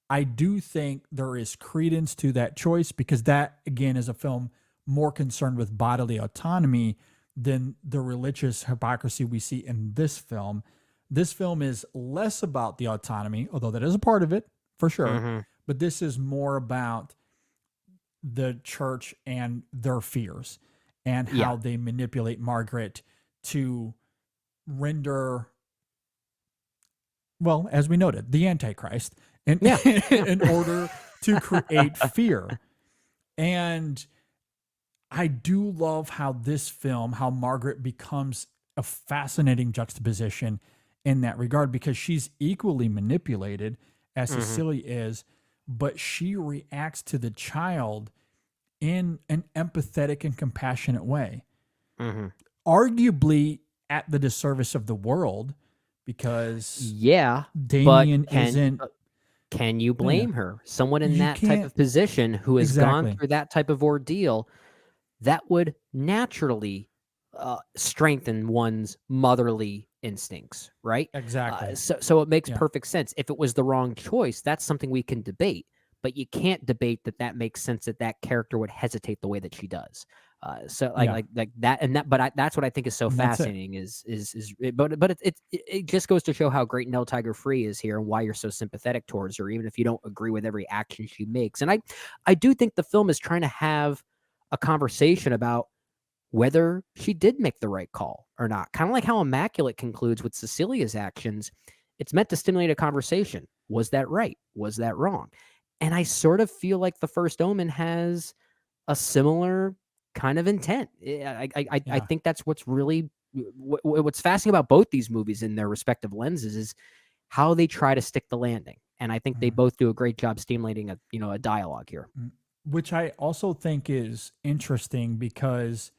Speaker 5: I do think there is credence to that choice because that, again, is a film more concerned with bodily autonomy than the religious hypocrisy we see in this film. This film is less about the autonomy, although that is a part of it, for sure. But this is more about the church and their fears and how they manipulate Margaret to render, well, as we noted, the Antichrist in order to create fear. And I do love how this film, how Margaret becomes a fascinating juxtaposition in that regard, because she's equally manipulated as Cecilia is, but she reacts to the child in an empathetic and compassionate way. Arguably at the disservice of the world, because Damien isn't.
Speaker 6: Can you blame her? Someone in that type of position who has gone through that type of ordeal, that would naturally strengthen one's motherly instincts, right?
Speaker 5: Exactly.
Speaker 6: So it makes perfect sense. If it was the wrong choice, that's something we can debate, but you can't debate that makes sense that character would hesitate the way that she does. Like that, and that, but that's what I think is so fascinating but it just goes to show how great Nell Tiger Free is here and why you're so sympathetic towards her, even if you don't agree with every action she makes. And I do think the film is trying to have a conversation about whether she did make the right call or not. Kind of like how Immaculate concludes with Cecilia's actions. It's meant to stimulate a conversation. Was that right? Was that wrong? And I sort of feel like The First Omen has a similar kind of intent. I think that's what's really what's fascinating about both these movies in their respective lenses is how they try to stick the landing. And I think they both do a great job stimulating a dialogue here.
Speaker 5: Which I also think is interesting because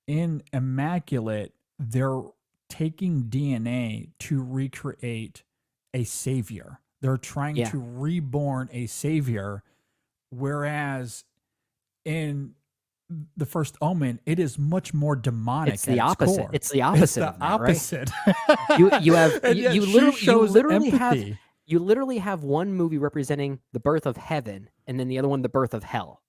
Speaker 5: in Immaculate, they're taking DNA to recreate a savior. They're trying to reborn a savior, whereas in The First Omen, it is much more demonic.
Speaker 6: It's the opposite. It's the opposite.
Speaker 5: It's the opposite.
Speaker 6: Right?
Speaker 5: You
Speaker 6: you literally have one movie representing the birth of heaven, and then the other one the birth of hell.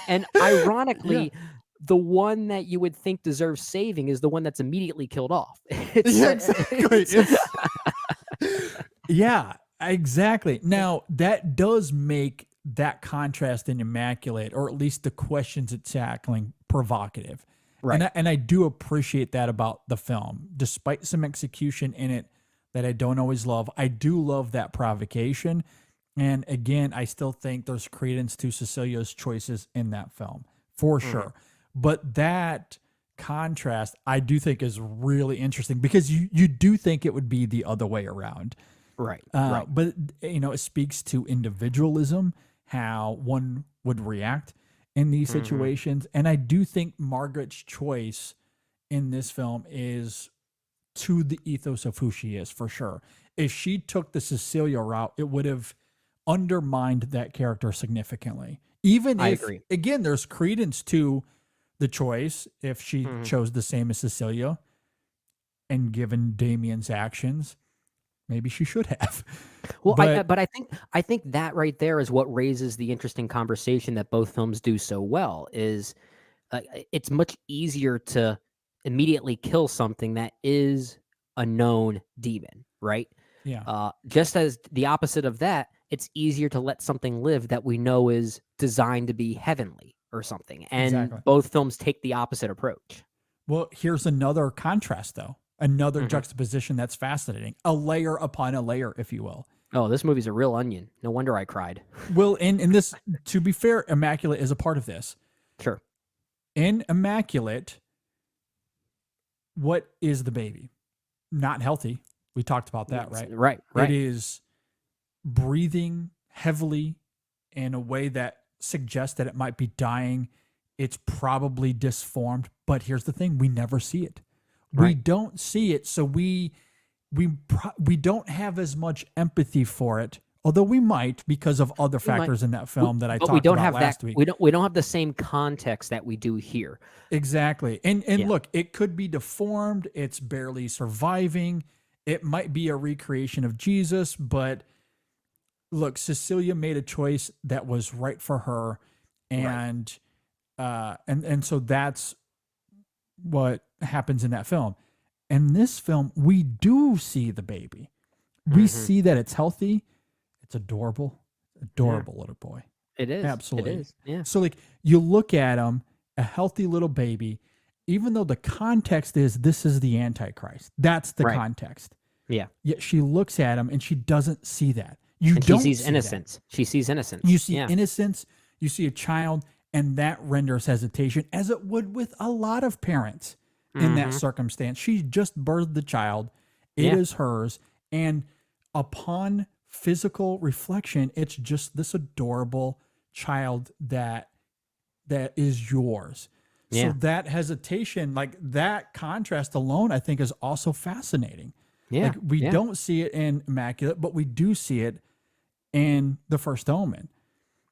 Speaker 6: and ironically, the one that you would think deserves saving is the one that's immediately killed off.
Speaker 5: Exactly. Now, that does make that contrast in Immaculate, or at least the questions it's tackling, provocative. Right. And I do appreciate that about the film. Despite some execution in it that I don't always love, I do love that provocation. And again, I still think there's credence to Cecilia's choices in that film, for sure. But that contrast, I do think, is really interesting because you do think it would be the other way around.
Speaker 6: Right.
Speaker 5: But, it speaks to individualism, how one would react in these situations. And I do think Margaret's choice in this film is to the ethos of who she is, for sure. If she took the Cecilia route, it would have undermined that character significantly. Even if, again, there's credence to the choice if she chose the same as Cecilia, and given Damien's actions, maybe she should have.
Speaker 6: Well, but I think that right there is what raises the interesting conversation that both films do so well. Is it's much easier to immediately kill something that is a known demon, right?
Speaker 5: Yeah.
Speaker 6: Just as the opposite of that, it's easier to let something live that we know is designed to be heavenly or something. And both films take the opposite approach.
Speaker 5: Well, here's another contrast, though. Another juxtaposition that's fascinating. A layer upon a layer, if you will.
Speaker 6: Oh, this movie's a real onion. No wonder I cried.
Speaker 5: Well, in this, to be fair, Immaculate is a part of this.
Speaker 6: Sure.
Speaker 5: In Immaculate, what is the baby? Not healthy. We talked about that, right?
Speaker 6: Right.
Speaker 5: It is breathing heavily in a way that suggests that it might be dying. It's probably disformed, but here's the thing: we never see it. We don't see it, so we don't have as much empathy for it, although we might because of other factors in that film that I talked about last week.
Speaker 6: We don't have the same context that we do here.
Speaker 5: Exactly. And look, it could be deformed. It's barely surviving. It might be a recreation of Jesus, but look, Cecilia made a choice that was right for her, and so that's what happens in that film. In this film, we do see the baby. We see that it's healthy. It's adorable little boy.
Speaker 6: It is.
Speaker 5: Absolutely.
Speaker 6: It is. Yeah.
Speaker 5: So like you look at him, a healthy little baby, even though the context is this is the Antichrist. That's the context.
Speaker 6: Yeah.
Speaker 5: Yet she looks at him and she doesn't see that.
Speaker 6: She sees innocence. She sees innocence.
Speaker 5: You see innocence. You see a child, And that renders hesitation, as it would with a lot of parents in that circumstance. She just birthed the child. It is hers. And upon physical reflection, it's just this adorable child that is yours. So that hesitation, like that contrast alone, I think is also fascinating.
Speaker 6: Yeah.
Speaker 5: Like we don't see it in Immaculate, but we do see it in The First Omen.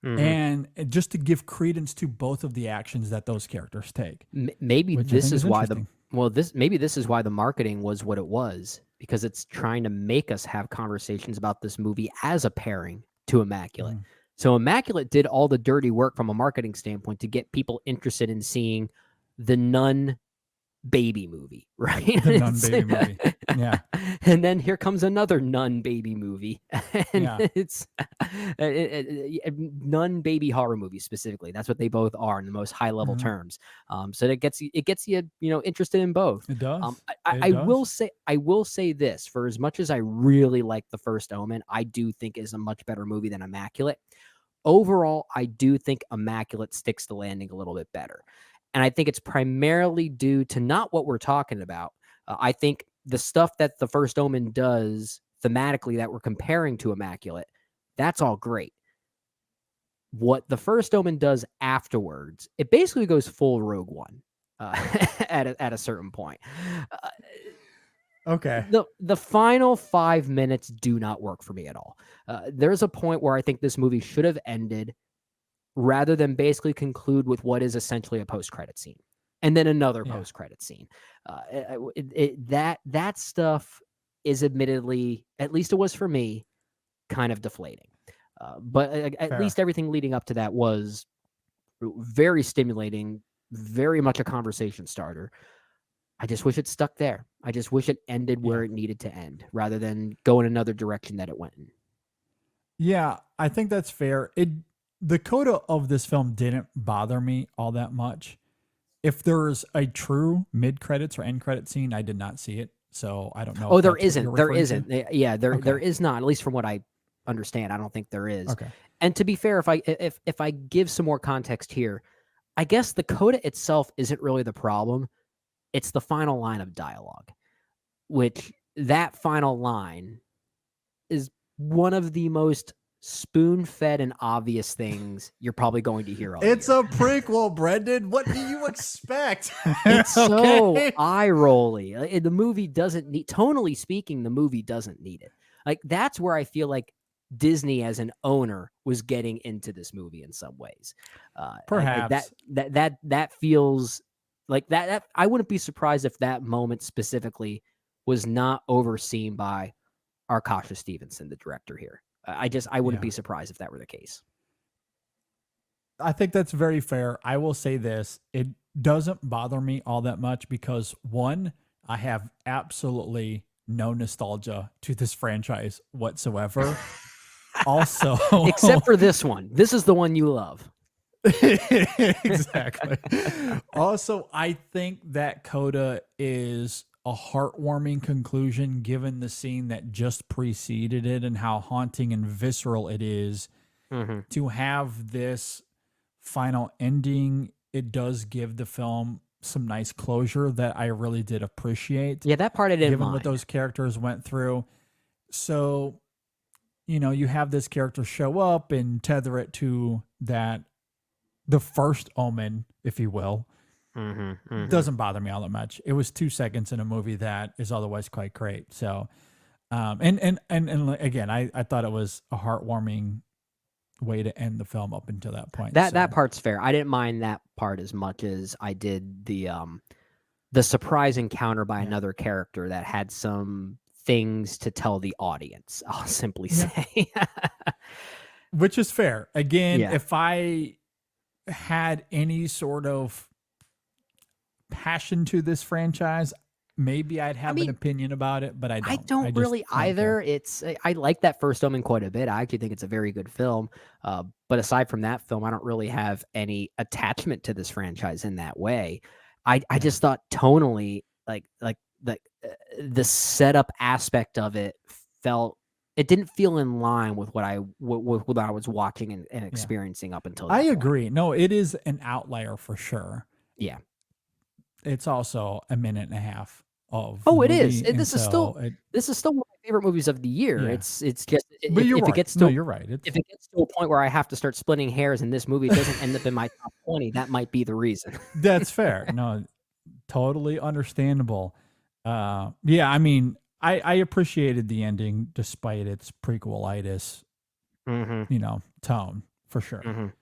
Speaker 5: And just to give credence to both of the actions that those characters take.
Speaker 6: Maybe this is why
Speaker 5: this
Speaker 6: is why the marketing was what it was, because it's trying to make us have conversations about this movie as a pairing to Immaculate. So Immaculate did all the dirty work from a marketing standpoint to get people interested in seeing the nun baby movie, right?
Speaker 5: The nun baby movie. Yeah.
Speaker 6: And then here comes another nun baby movie. And it's nun baby horror movie specifically. That's what they both are in the most high level terms. So it gets you, interested in both.
Speaker 5: It does.
Speaker 6: I will say this, for as much as I really like The First Omen, I do think is a much better movie than Immaculate. Overall, I do think Immaculate sticks the landing a little bit better. And I think it's primarily due to not what we're talking about. I think the stuff that The First Omen does thematically that we're comparing to Immaculate, that's all great. What The First Omen does afterwards, it basically goes full Rogue One at a certain point.
Speaker 5: Okay.
Speaker 6: The final 5 minutes do not work for me at all. There's a point where I think this movie should have ended rather than basically conclude with what is essentially a post-credit scene and then another post-credit scene. That stuff is admittedly, at least it was for me, kind of deflating. But at least everything leading up to that was very stimulating, very much a conversation starter. I just wish it stuck there. I just wish it ended where it needed to end rather than go in another direction that it went in.
Speaker 5: Yeah, I think that's fair. The coda of this film didn't bother me all that much. If there's a true mid-credits or end-credit scene, I did not see it, so I don't know.
Speaker 6: Oh, there isn't. There isn't. Yeah, there is not. At least from what I understand, I don't think there is.
Speaker 5: Okay.
Speaker 6: And to be fair, if I give some more context here, I guess the coda itself isn't really the problem. It's the final line of dialogue, which that final line is one of the most spoon-fed and obvious things you're probably going to hear all
Speaker 5: It's
Speaker 6: year.
Speaker 5: a prequel, Brendan. What do you expect?
Speaker 6: It's so eye-rolly. The movie doesn't need, tonally speaking, the movie doesn't need it. Like, that's where I feel like Disney as an owner was getting into this movie in some ways.
Speaker 5: Perhaps.
Speaker 6: That feels like that. I wouldn't be surprised if that moment specifically was not overseen by Arkasha Stevenson, the director here. I wouldn't be surprised if that were the case.
Speaker 5: I think that's very fair. I will say this. It doesn't bother me all that much because, one, I have absolutely no nostalgia to this franchise whatsoever. Also,
Speaker 6: except for this one. This is the one you love.
Speaker 5: Exactly. Also, I think that coda is a heartwarming conclusion given the scene that just preceded it and how haunting and visceral it is to have this final ending. It does give the film some nice closure that I really did appreciate.
Speaker 6: Yeah, that part I didn't
Speaker 5: given
Speaker 6: mind.
Speaker 5: what those characters went through. So, you have this character show up and tether it to the first Omen, if you will. Doesn't bother me all that much. It was 2 seconds in a movie that is otherwise quite great. So, and again, I thought it was a heartwarming way to end the film up until that point.
Speaker 6: That part's fair. I didn't mind that part as much as I did the surprise encounter by another character that had some things to tell the audience. I'll simply say,
Speaker 5: which is fair. Again, if I had any sort of passion to this franchise, maybe I'd have an opinion about it, but I don't.
Speaker 6: I don't really either. I like that First Omen quite a bit. I actually think it's a very good film. But aside from that film, I don't really have any attachment to this franchise in that way. I just thought tonally, like the setup aspect of it felt it didn't feel in line with what I was watching and experiencing up until that
Speaker 5: I
Speaker 6: point.
Speaker 5: agree. No, it is an outlier for sure.
Speaker 6: Yeah.
Speaker 5: It's also a minute and a half of
Speaker 6: Oh,
Speaker 5: the
Speaker 6: it is.
Speaker 5: movie, and
Speaker 6: This is still one of my favorite movies of the year.
Speaker 5: Yeah.
Speaker 6: It's just
Speaker 5: But you're
Speaker 6: if it
Speaker 5: right.
Speaker 6: gets to
Speaker 5: No, you're right.
Speaker 6: if it gets to a point where I have to start splitting hairs and this movie doesn't end up in my top 20, that might be the reason.
Speaker 5: That's fair. No, totally understandable. Yeah, I mean, I appreciated the ending despite its prequelitis, tone for sure.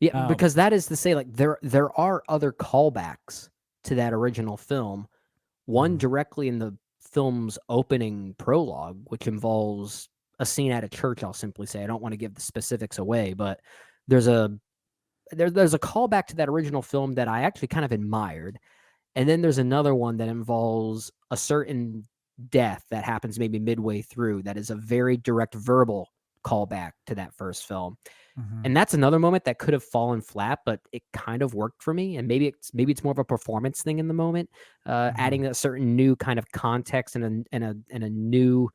Speaker 6: Yeah, because that is to say, like there are other callbacks to that original film. One directly in the film's opening prologue, which involves a scene at a church. I'll simply say I don't want to give the specifics away, but there's a callback to that original film that I actually kind of admired. And then there's another one that involves a certain death that happens maybe midway through that is a very direct verbal callback to that first film. And that's another moment that could have fallen flat, but it kind of worked for me. And maybe it's more of a performance thing in the moment, adding a certain new kind of context and a new,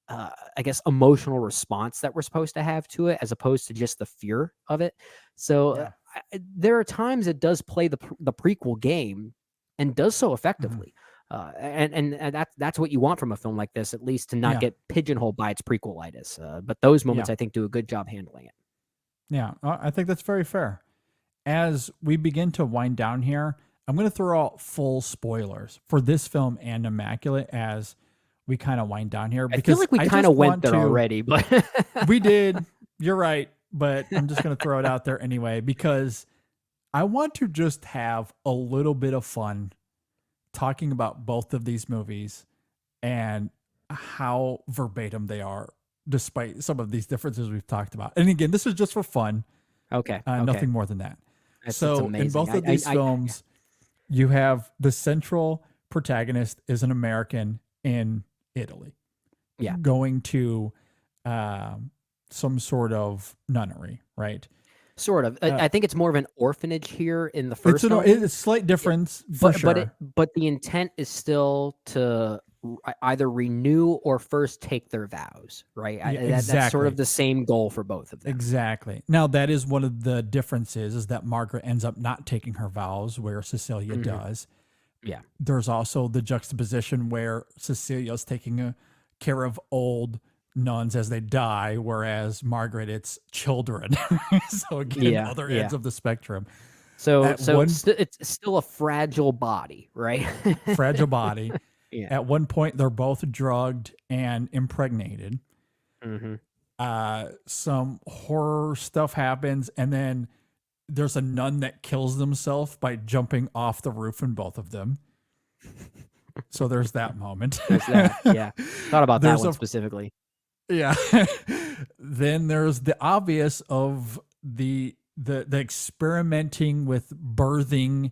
Speaker 6: I guess, emotional response that we're supposed to have to it, as opposed to just the fear of it. So there are times it does play the prequel game and does so effectively. And that's what you want from a film like this, at least to not get pigeonholed by its prequelitis. But those moments, I think, do a good job handling it.
Speaker 5: Yeah, I think that's very fair. As we begin to wind down here, I'm going to throw out full spoilers for this film and Immaculate as we kind of wind down here.
Speaker 6: I feel like we kind of went there already, but
Speaker 5: we did. You're right, but I'm just going to throw it out there anyway because I want to just have a little bit of fun talking about both of these movies and how verbatim they are, despite some of these differences we've talked about. And again, this is just for fun.
Speaker 6: Okay.
Speaker 5: Nothing more than that.
Speaker 6: That's
Speaker 5: So in both of these films, you have the central protagonist is an American in Italy.
Speaker 6: Yeah.
Speaker 5: Going to some sort of nunnery, right?
Speaker 6: Sort of. I think it's more of an orphanage here in the first one.
Speaker 5: It's a slight difference, for sure.
Speaker 6: But the intent is still to either renew or first take their vows, right? That's sort of the same goal for both of them.
Speaker 5: Exactly. Now, that is one of the differences, is that Margaret ends up not taking her vows, where Cecilia does.
Speaker 6: Yeah.
Speaker 5: There's also the juxtaposition where Cecilia's taking care of old nuns as they die, whereas Margaret, it's children. So again, other ends of the spectrum.
Speaker 6: So it's still a fragile body, right?
Speaker 5: Fragile body.
Speaker 6: Yeah.
Speaker 5: At one point, they're both drugged and impregnated. Some horror stuff happens, and then there's a nun that kills themselves by jumping off the roof in both of them. So there's that moment.
Speaker 6: There's that, yeah. Thought about that one specifically.
Speaker 5: Yeah. Then there's the obvious of the experimenting with birthing,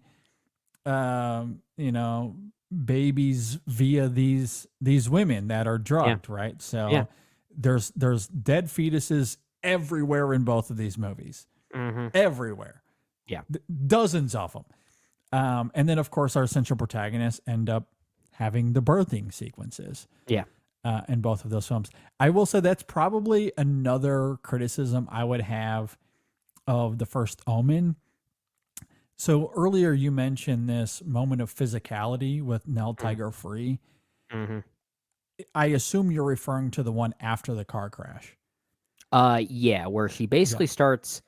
Speaker 5: babies via these women that are drugged, right? So there's dead fetuses everywhere in both of these movies. Everywhere.
Speaker 6: Yeah.
Speaker 5: Dozens of them. And then of course our central protagonists end up having the birthing sequences.
Speaker 6: Yeah.
Speaker 5: In both of those films. I will say that's probably another criticism I would have of The First Omen. So earlier you mentioned this moment of physicality with Nell Tiger Free. I assume you're referring to the one after the car crash.
Speaker 6: Yeah, where she basically starts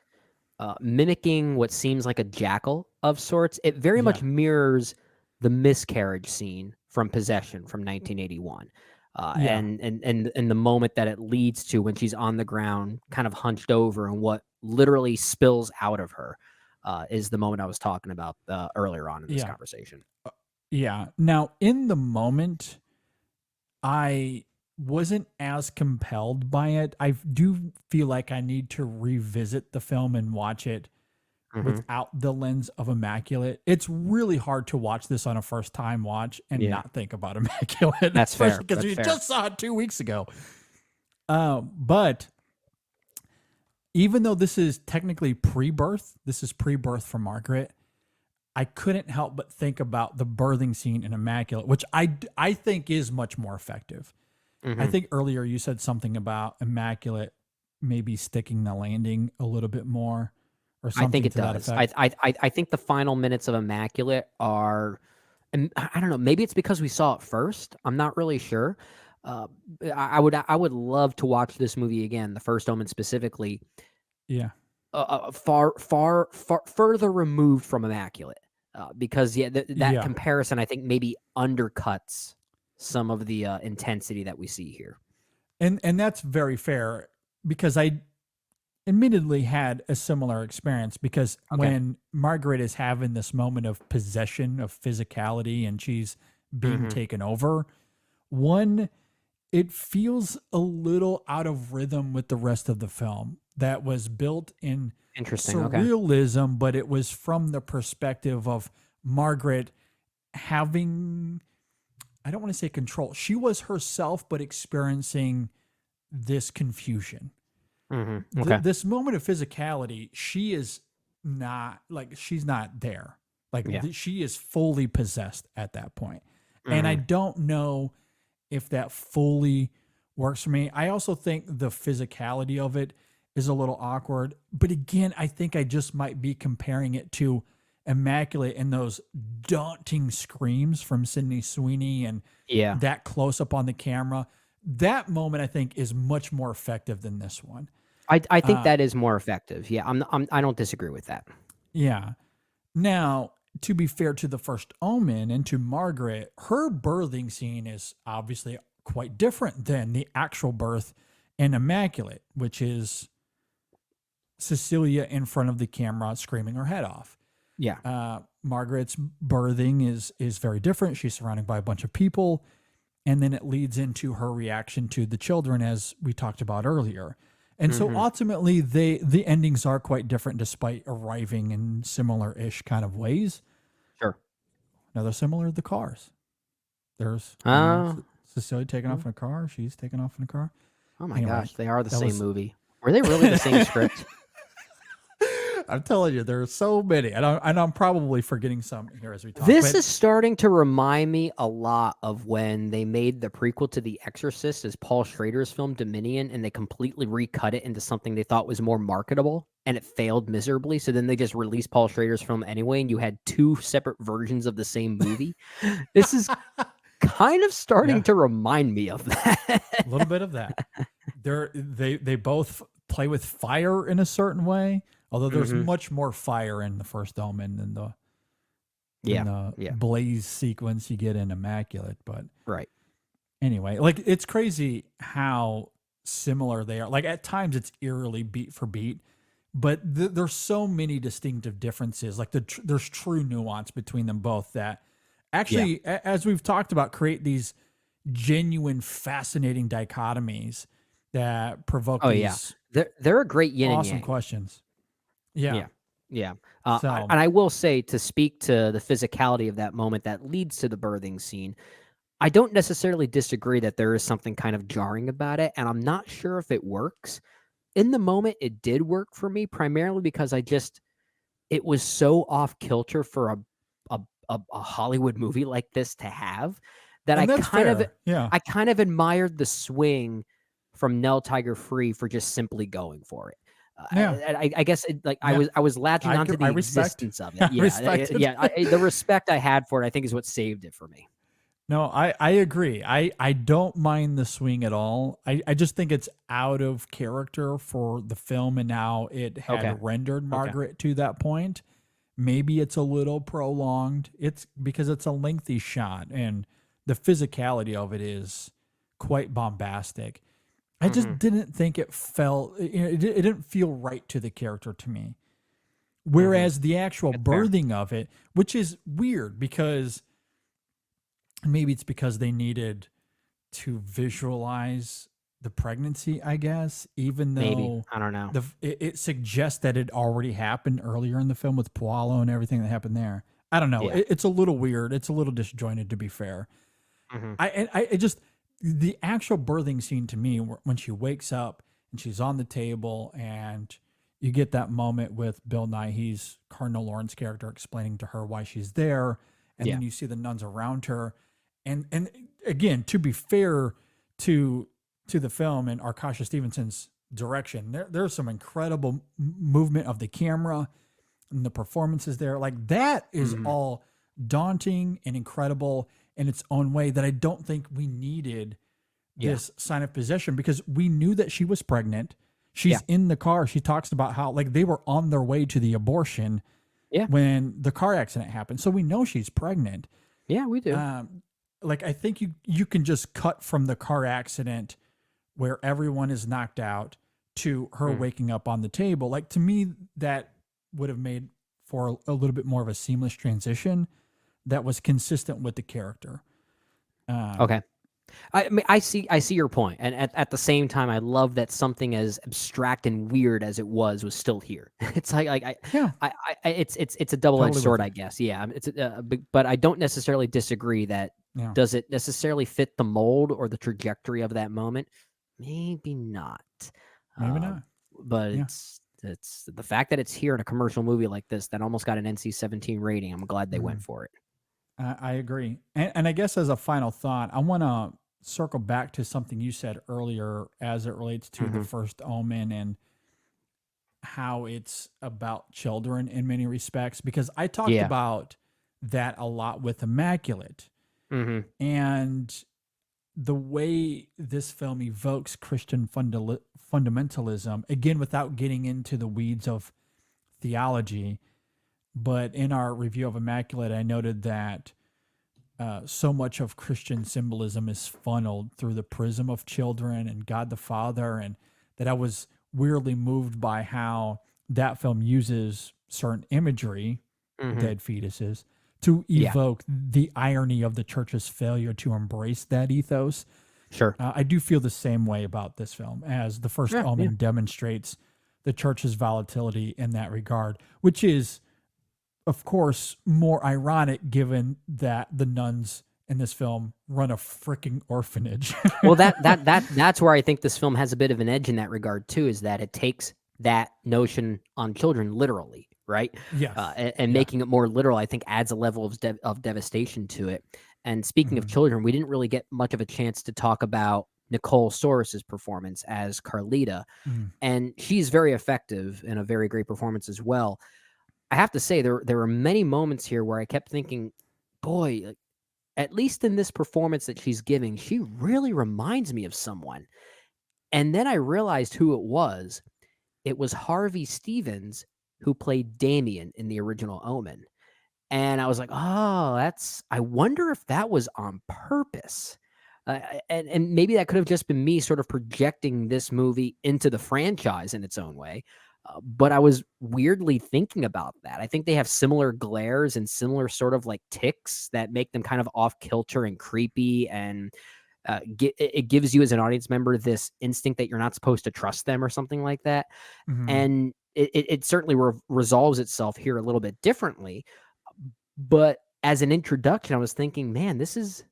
Speaker 6: mimicking what seems like a jackal of sorts. It very much mirrors the miscarriage scene from Possession from 1981. And the moment that it leads to when she's on the ground, kind of hunched over, and what literally spills out of her is the moment I was talking about earlier on in this conversation.
Speaker 5: Yeah. Now, in the moment, I wasn't as compelled by it. I do feel like I need to revisit the film and watch it without the lens of Immaculate. It's really hard to watch this on a first time watch and not think about Immaculate.
Speaker 6: That's fair.
Speaker 5: Because we just saw it 2 weeks ago. But even though this is technically pre-birth, this is pre-birth for Margaret, I couldn't help but think about the birthing scene in Immaculate, which I think is much more effective. I think earlier you said something about Immaculate maybe sticking the landing a little bit more, or something
Speaker 6: I think it
Speaker 5: to that
Speaker 6: does.
Speaker 5: effect.
Speaker 6: I think the final minutes of Immaculate are, and I don't know, maybe it's because we saw it first. I'm not really sure. Uh, I would love to watch this movie again, The First Omen specifically,
Speaker 5: Yeah.
Speaker 6: far further removed from Immaculate, because that
Speaker 5: Yeah.
Speaker 6: comparison I think maybe undercuts some of the intensity that we see here.
Speaker 5: And that's very fair, because I admittedly had a similar experience, because when Margaret is having this moment of possession, of physicality, and she's being taken over, it feels a little out of rhythm with the rest of the film that was built in surrealism, but it was from the perspective of Margaret having, I don't want to say control. She was herself, but experiencing this confusion. This moment of physicality, she is not, like, she's not there. Like, she is fully possessed at that point. And I don't know if that fully works for me. I also think the physicality of it is a little awkward. But again, I think I just might be comparing it to Immaculate and those daunting screams from Sydney Sweeney and that close up on the camera. That moment, I think, is much more effective than this one.
Speaker 6: I think that is more effective. Yeah, I don't disagree with that.
Speaker 5: Yeah. Now, to be fair to The First Omen and to Margaret, her birthing scene is obviously quite different than the actual birth in Immaculate, which is Cecilia in front of the camera screaming her head off.
Speaker 6: Yeah.
Speaker 5: Margaret's birthing is very different. She's surrounded by a bunch of people, and then it leads into her reaction to the children, as we talked about earlier. And so ultimately, the endings are quite different, despite arriving in similar-ish kind of ways.
Speaker 6: Sure.
Speaker 5: Now they're similar to the cars. There's Cecilia taking off in a car. She's taking off in a car.
Speaker 6: Oh my gosh, they are the same movie. Were they really the same script?
Speaker 5: I'm telling you, there are so many, and I'm probably forgetting some here as we talk.
Speaker 6: This is starting to remind me a lot of when they made the prequel to The Exorcist as Paul Schrader's film Dominion, and they completely recut it into something they thought was more marketable, and it failed miserably. So then they just released Paul Schrader's film anyway, and you had two separate versions of the same movie. This is kind of starting to remind me of that.
Speaker 5: A little bit of that. They both play with fire in a certain way. Although there's much more fire in The First Omen than the blaze sequence you get in Immaculate. But anyway, like, it's crazy how similar they are. Like, at times it's eerily beat for beat, but there's so many distinctive differences. Like, there's true nuance between them both that actually, as we've talked about, create these genuine, fascinating dichotomies that provoke these
Speaker 6: they're a great yin and
Speaker 5: awesome
Speaker 6: yang.
Speaker 5: questions.
Speaker 6: Yeah.
Speaker 5: So,
Speaker 6: and I will say, to speak to the physicality of that moment that leads to the birthing scene, I don't necessarily disagree that there is something kind of jarring about it, and I'm not sure if it works. In the moment, it did work for me, primarily because it was so off kilter for a Hollywood movie like this to have, that I kind of admired the swing from Nell Tiger Free for just simply going for it. I guess I was latching onto the existence of it. The respect I had for it, I think, is what saved it for me.
Speaker 5: No, I agree. I don't mind the swing at all. I just think it's out of character for the film, and now it had rendered Margaret to that point. Maybe it's a little prolonged. It's because it's a lengthy shot, and the physicality of it is quite bombastic. I just didn't think it felt, it didn't feel right to the character to me. Whereas the actual birthing of it, which is weird, because maybe it's because they needed to visualize the pregnancy, I guess, even though
Speaker 6: I don't know.
Speaker 5: It suggests that it already happened earlier in the film with Pualo and everything that happened there. I don't know.
Speaker 6: Yeah.
Speaker 5: It's a little weird. It's a little disjointed, to be fair. I just, the actual birthing scene to me, when she wakes up and she's on the table, and you get that moment with Bill Nighy's Cardinal Lawrence character explaining to her why she's there, and then you see the nuns around her, and again, to be fair to the film and Arkasha Stevenson's direction. There's some incredible movement of the camera and the performances there. Like that is all daunting and incredible in its own way, that I don't think we needed this sign of possession, because we knew that she was pregnant. She's in the car. She talks about how like they were on their way to the abortion when the car accident happened. So we know she's pregnant.
Speaker 6: Yeah, we do.
Speaker 5: Like I think you can just cut from the car accident where everyone is knocked out to her waking up on the table. Like to me, that would have made for a little bit more of a seamless transition that was consistent with the character.
Speaker 6: Okay. I mean, I see your point, and at the same time, I love that something as abstract and weird as it was still here. It's it's a double-edged
Speaker 5: Totally
Speaker 6: sword,
Speaker 5: with
Speaker 6: I guess. Yeah, but I don't necessarily disagree that does it necessarily fit the mold or the trajectory of that moment? Maybe not.
Speaker 5: Maybe not.
Speaker 6: But it's the fact that it's here in a commercial movie like this that almost got an NC-17 rating. I'm glad they went for it.
Speaker 5: I agree. And I guess as a final thought, I want to circle back to something you said earlier as it relates to the First Omen and how it's about children in many respects, because I talked about that a lot with Immaculate. And the way this film evokes Christian fundamentalism, again, without getting into the weeds of theology, but in our review of Immaculate, I noted that so much of Christian symbolism is funneled through the prism of children and God the Father, and that I was weirdly moved by how that film uses certain imagery, dead fetuses, to evoke the irony of the church's failure to embrace that ethos.
Speaker 6: Sure.
Speaker 5: I do feel the same way about this film, as the First Omen demonstrates the church's volatility in that regard, which is, of course, more ironic given that the nuns in this film run a freaking orphanage.
Speaker 6: Well, that's where I think this film has a bit of an edge in that regard too, is that it takes that notion on children literally, right?
Speaker 5: Yes.
Speaker 6: And making it more literal, I think, adds a level of devastation to it. And speaking of children, we didn't really get much of a chance to talk about Nicole Soros's performance as Carlita, and she's very effective and a very great performance as well. I have to say, there were many moments here where I kept thinking, boy, like, at least in this performance that she's giving, she really reminds me of someone. And then I realized who it was. It was Harvey Stevens, who played Damien in the original Omen. And I was like, oh, I wonder if that was on purpose. And maybe that could have just been me sort of projecting this movie into the franchise in its own way. But I was weirdly thinking about that. I think they have similar glares and similar sort of like tics that make them kind of off kilter and creepy. And it gives you as an audience member this instinct that you're not supposed to trust them or something like that. And it certainly resolves itself here a little bit differently. But as an introduction, I was thinking, man, this is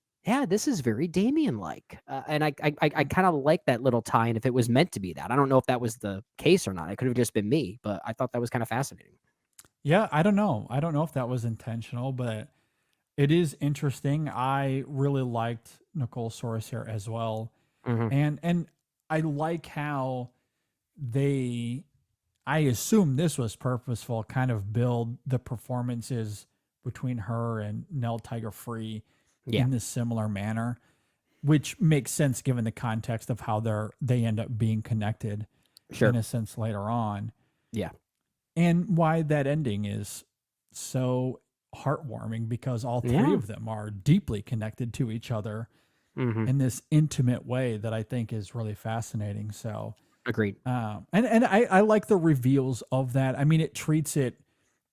Speaker 6: very Damien-like. And I kind of like that little tie-in if it was meant to be that. I don't know if that was the case or not. It could have just been me, but I thought that was kind of fascinating.
Speaker 5: Yeah, I don't know. I don't know if that was intentional, but it is interesting. I really liked Nicole Soros here as well. And I like how I assume this was purposeful, kind of build the performances between her and Nell Tiger Free in this similar manner, which makes sense given the context of how they end up being connected in a sense later on.
Speaker 6: Yeah.
Speaker 5: And why that ending is so heartwarming, because all three of them are deeply connected to each other in this intimate way that I think is really fascinating. So
Speaker 6: agreed.
Speaker 5: And I like the reveals of that. I mean, it treats it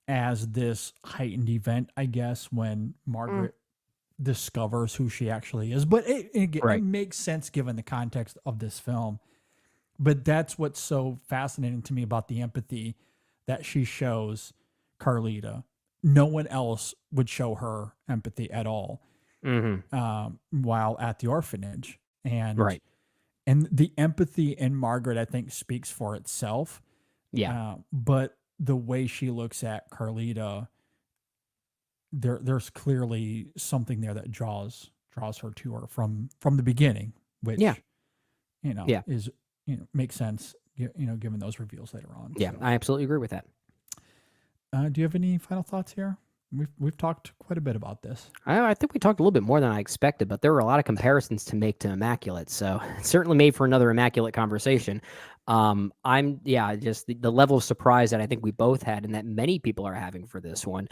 Speaker 5: as this heightened event, I guess, when Margaret discovers who she actually is. But it makes sense given the context of this film. But that's what's so fascinating to me about the empathy that she shows Carlita. No one else would show her empathy at all while at the orphanage. And the empathy in Margaret, I think, speaks for itself.
Speaker 6: Yeah.
Speaker 5: But the way she looks at Carlita, there's clearly something there that draws her to her from the beginning. which
Speaker 6: Yeah.
Speaker 5: is makes sense. Given those reveals later on.
Speaker 6: Yeah,
Speaker 5: So.
Speaker 6: I absolutely agree with that.
Speaker 5: Do you have any final thoughts here? We've talked quite a bit about this.
Speaker 6: I think we talked a little bit more than I expected, but there were a lot of comparisons to make to Immaculate, so it certainly made for another Immaculate conversation. Just the level of surprise that I think we both had and that many people are having for this one.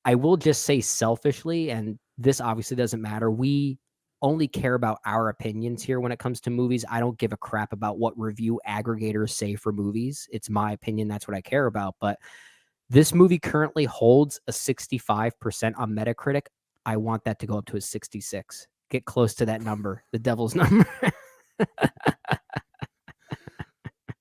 Speaker 6: I will just say selfishly, and this obviously doesn't matter, we only care about our opinions here when it comes to movies. I don't give a crap about what review aggregators say for movies. It's my opinion. That's what I care about. But this movie currently holds a 65% on Metacritic. I want that to go up to a 66. Get close to that number, the devil's number.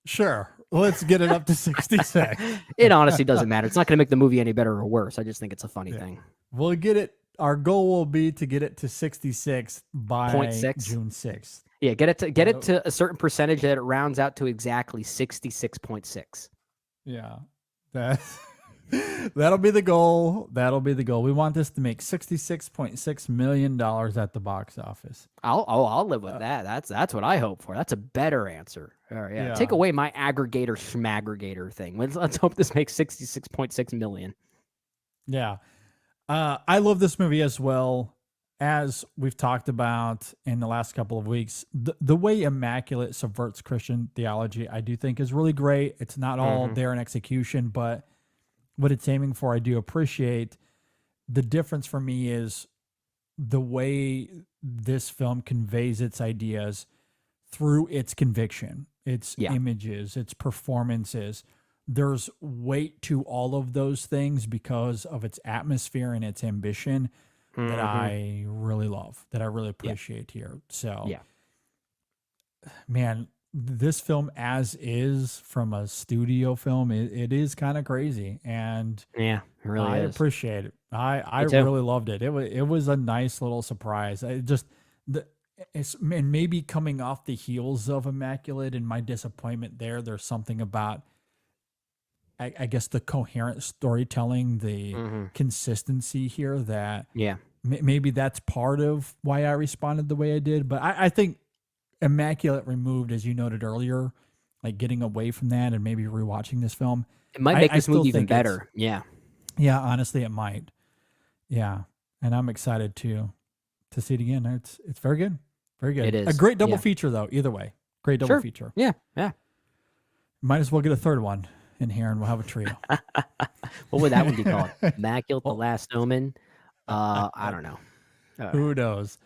Speaker 5: Sure. Let's get it up to 66.
Speaker 6: It honestly doesn't matter. It's not going to make the movie any better or worse. I just think it's a funny thing.
Speaker 5: We'll get it. Our goal will be to get it to 66 by
Speaker 6: 0.6.
Speaker 5: June 6th.
Speaker 6: Yeah, get it to a certain percentage that it rounds out to exactly 66.6.
Speaker 5: Yeah. That'll be the goal. We want this to make $66.6 million at the box office.
Speaker 6: I'll live with that. That's what I hope for. That's a better answer. All right, yeah. Take away my aggregator schmaggregator thing. Let's hope this makes 66.6 million.
Speaker 5: Yeah. I love this movie as well. As we've talked about in the last couple of weeks, the way Immaculate subverts Christian theology, I do think is really great. It's not all there in execution, but what it's aiming for, I do appreciate. The difference for me is the way this film conveys its ideas through its conviction, its images, its performances. There's weight to all of those things because of its atmosphere and its ambition that I really love, that I really appreciate here. So, man, this film as is from a studio film, it is kind of crazy. And
Speaker 6: it really is.
Speaker 5: Appreciate it. I really loved it. It was a nice little surprise. It's maybe coming off the heels of Immaculate and my disappointment there's something about, I guess, the coherent storytelling, the consistency here that maybe that's part of why I responded the way I did. But I think Immaculate removed, as you noted earlier, like getting away from that and maybe rewatching this film,
Speaker 6: it might make this movie even better. Yeah, honestly, it might. Yeah, and I'm excited to see it again. It's very good, very good. It is
Speaker 5: a great double feature though. Either way, great double feature.
Speaker 6: Yeah.
Speaker 5: Might as well get a third one in here, and we'll have a trio.
Speaker 6: What would that one be called? Immaculate, The Last Omen. I don't know.
Speaker 5: Who knows?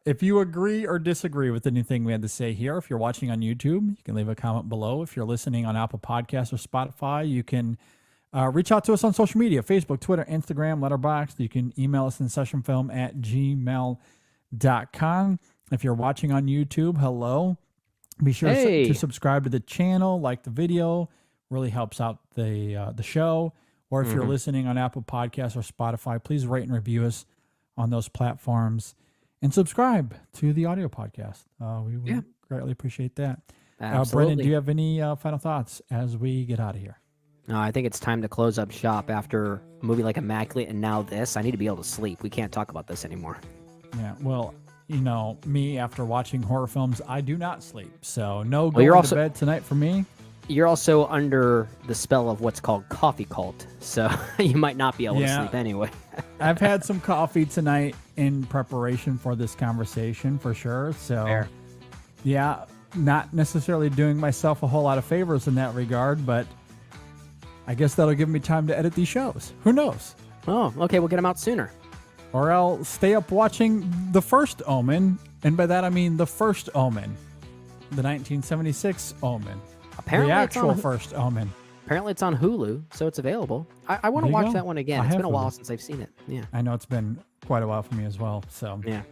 Speaker 5: If you agree or disagree with anything we had to say here, if you're watching on YouTube, you can leave a comment below. If you're listening on Apple Podcasts or Spotify, you can reach out to us on social media, Facebook, Twitter, Instagram, Letterboxd. You can email us in sessionfilm@gmail.com. If you're watching on YouTube, hello. Be sure to subscribe to the channel, like the video. Really helps out the show. Or if you're listening on Apple Podcasts or Spotify, please rate and review us on those platforms. And subscribe to the audio podcast. We would greatly appreciate that. Brendan, do you have any final thoughts as we get out of here?
Speaker 6: No, I think it's time to close up shop after a movie like Immaculate and now this. I need to be able to sleep. We can't talk about this anymore.
Speaker 5: Yeah, well, me, after watching horror films, I do not sleep. So no going to bed tonight for me.
Speaker 6: You're also under the spell of what's called coffee cult, so you might not be able to sleep anyway.
Speaker 5: I've had some coffee tonight in preparation for this conversation, for sure. So, not necessarily doing myself a whole lot of favors in that regard, but I guess that'll give me time to edit these shows. Who knows?
Speaker 6: Oh, okay, we'll get them out sooner.
Speaker 5: Or I'll stay up watching The First Omen, and by that I mean The First Omen, the 1976 Omen.
Speaker 6: Apparently
Speaker 5: the actual First Omen.
Speaker 6: Apparently it's on Hulu, so it's available. I want to watch that one again. It's been a while since I've seen it. Yeah,
Speaker 5: I know it's been quite a while for me as well. So
Speaker 6: yeah,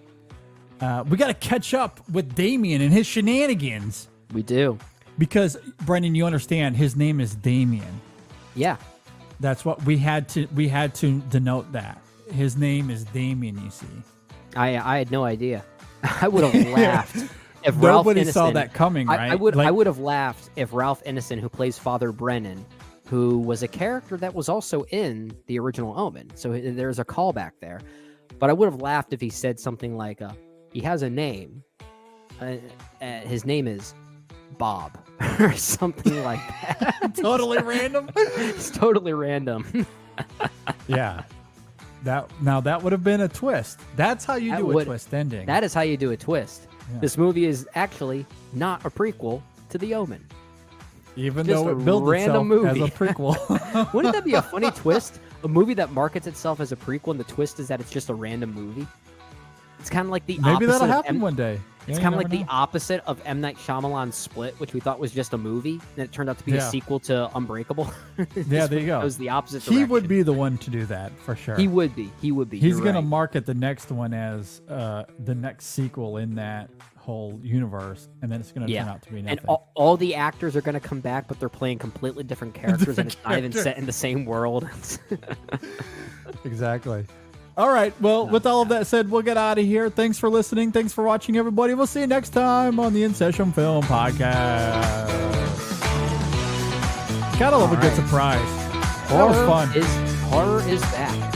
Speaker 5: we got to catch up with Damien and his shenanigans.
Speaker 6: We do,
Speaker 5: because Brendan, you understand, his name is Damien.
Speaker 6: Yeah,
Speaker 5: that's what we had to denote that his name is Damien. You see,
Speaker 6: I had no idea. I would have laughed. If
Speaker 5: nobody saw that coming, right?
Speaker 6: I would have laughed if Ralph Ineson, who plays Father Brennan, who was a character that was also in the original Omen, so there's a callback there. But I would have laughed if he said something like, he has a name, his name is Bob or something like that.
Speaker 5: Totally random.
Speaker 6: It's totally random.
Speaker 5: Yeah. That would have been a twist. That's how you do a twist ending.
Speaker 6: That is how you do a twist.
Speaker 5: Yeah.
Speaker 6: This movie is actually not a prequel to The Omen.
Speaker 5: Even
Speaker 6: Just
Speaker 5: though
Speaker 6: a
Speaker 5: it builds itself
Speaker 6: random movie.
Speaker 5: as a prequel.
Speaker 6: Wouldn't that be a funny twist? A movie that markets itself as a prequel, and the twist is that it's just a random movie. It's kind of like the
Speaker 5: Maybe
Speaker 6: opposite
Speaker 5: that'll
Speaker 6: of
Speaker 5: happen one day.
Speaker 6: It's kind of like the opposite of M. Night Shyamalan's Split, which we thought was just a movie, and it turned out to be a sequel to Unbreakable.
Speaker 5: Yeah, there you go.
Speaker 6: It was the opposite direction.
Speaker 5: He would be the one to do that for sure.
Speaker 6: He would be.
Speaker 5: He's going to market the next one as the next sequel in that whole universe, and then it's going to turn out to be nothing.
Speaker 6: And all the actors are going to come back, but they're playing completely different characters, and it's not even set in the same world.
Speaker 5: Exactly. All right. Well, with all of that said, we'll get out of here. Thanks for listening. Thanks for watching, everybody. We'll see you next time on the In Session Film Podcast. Gotta love a good surprise. That was fun.
Speaker 6: Horror is back.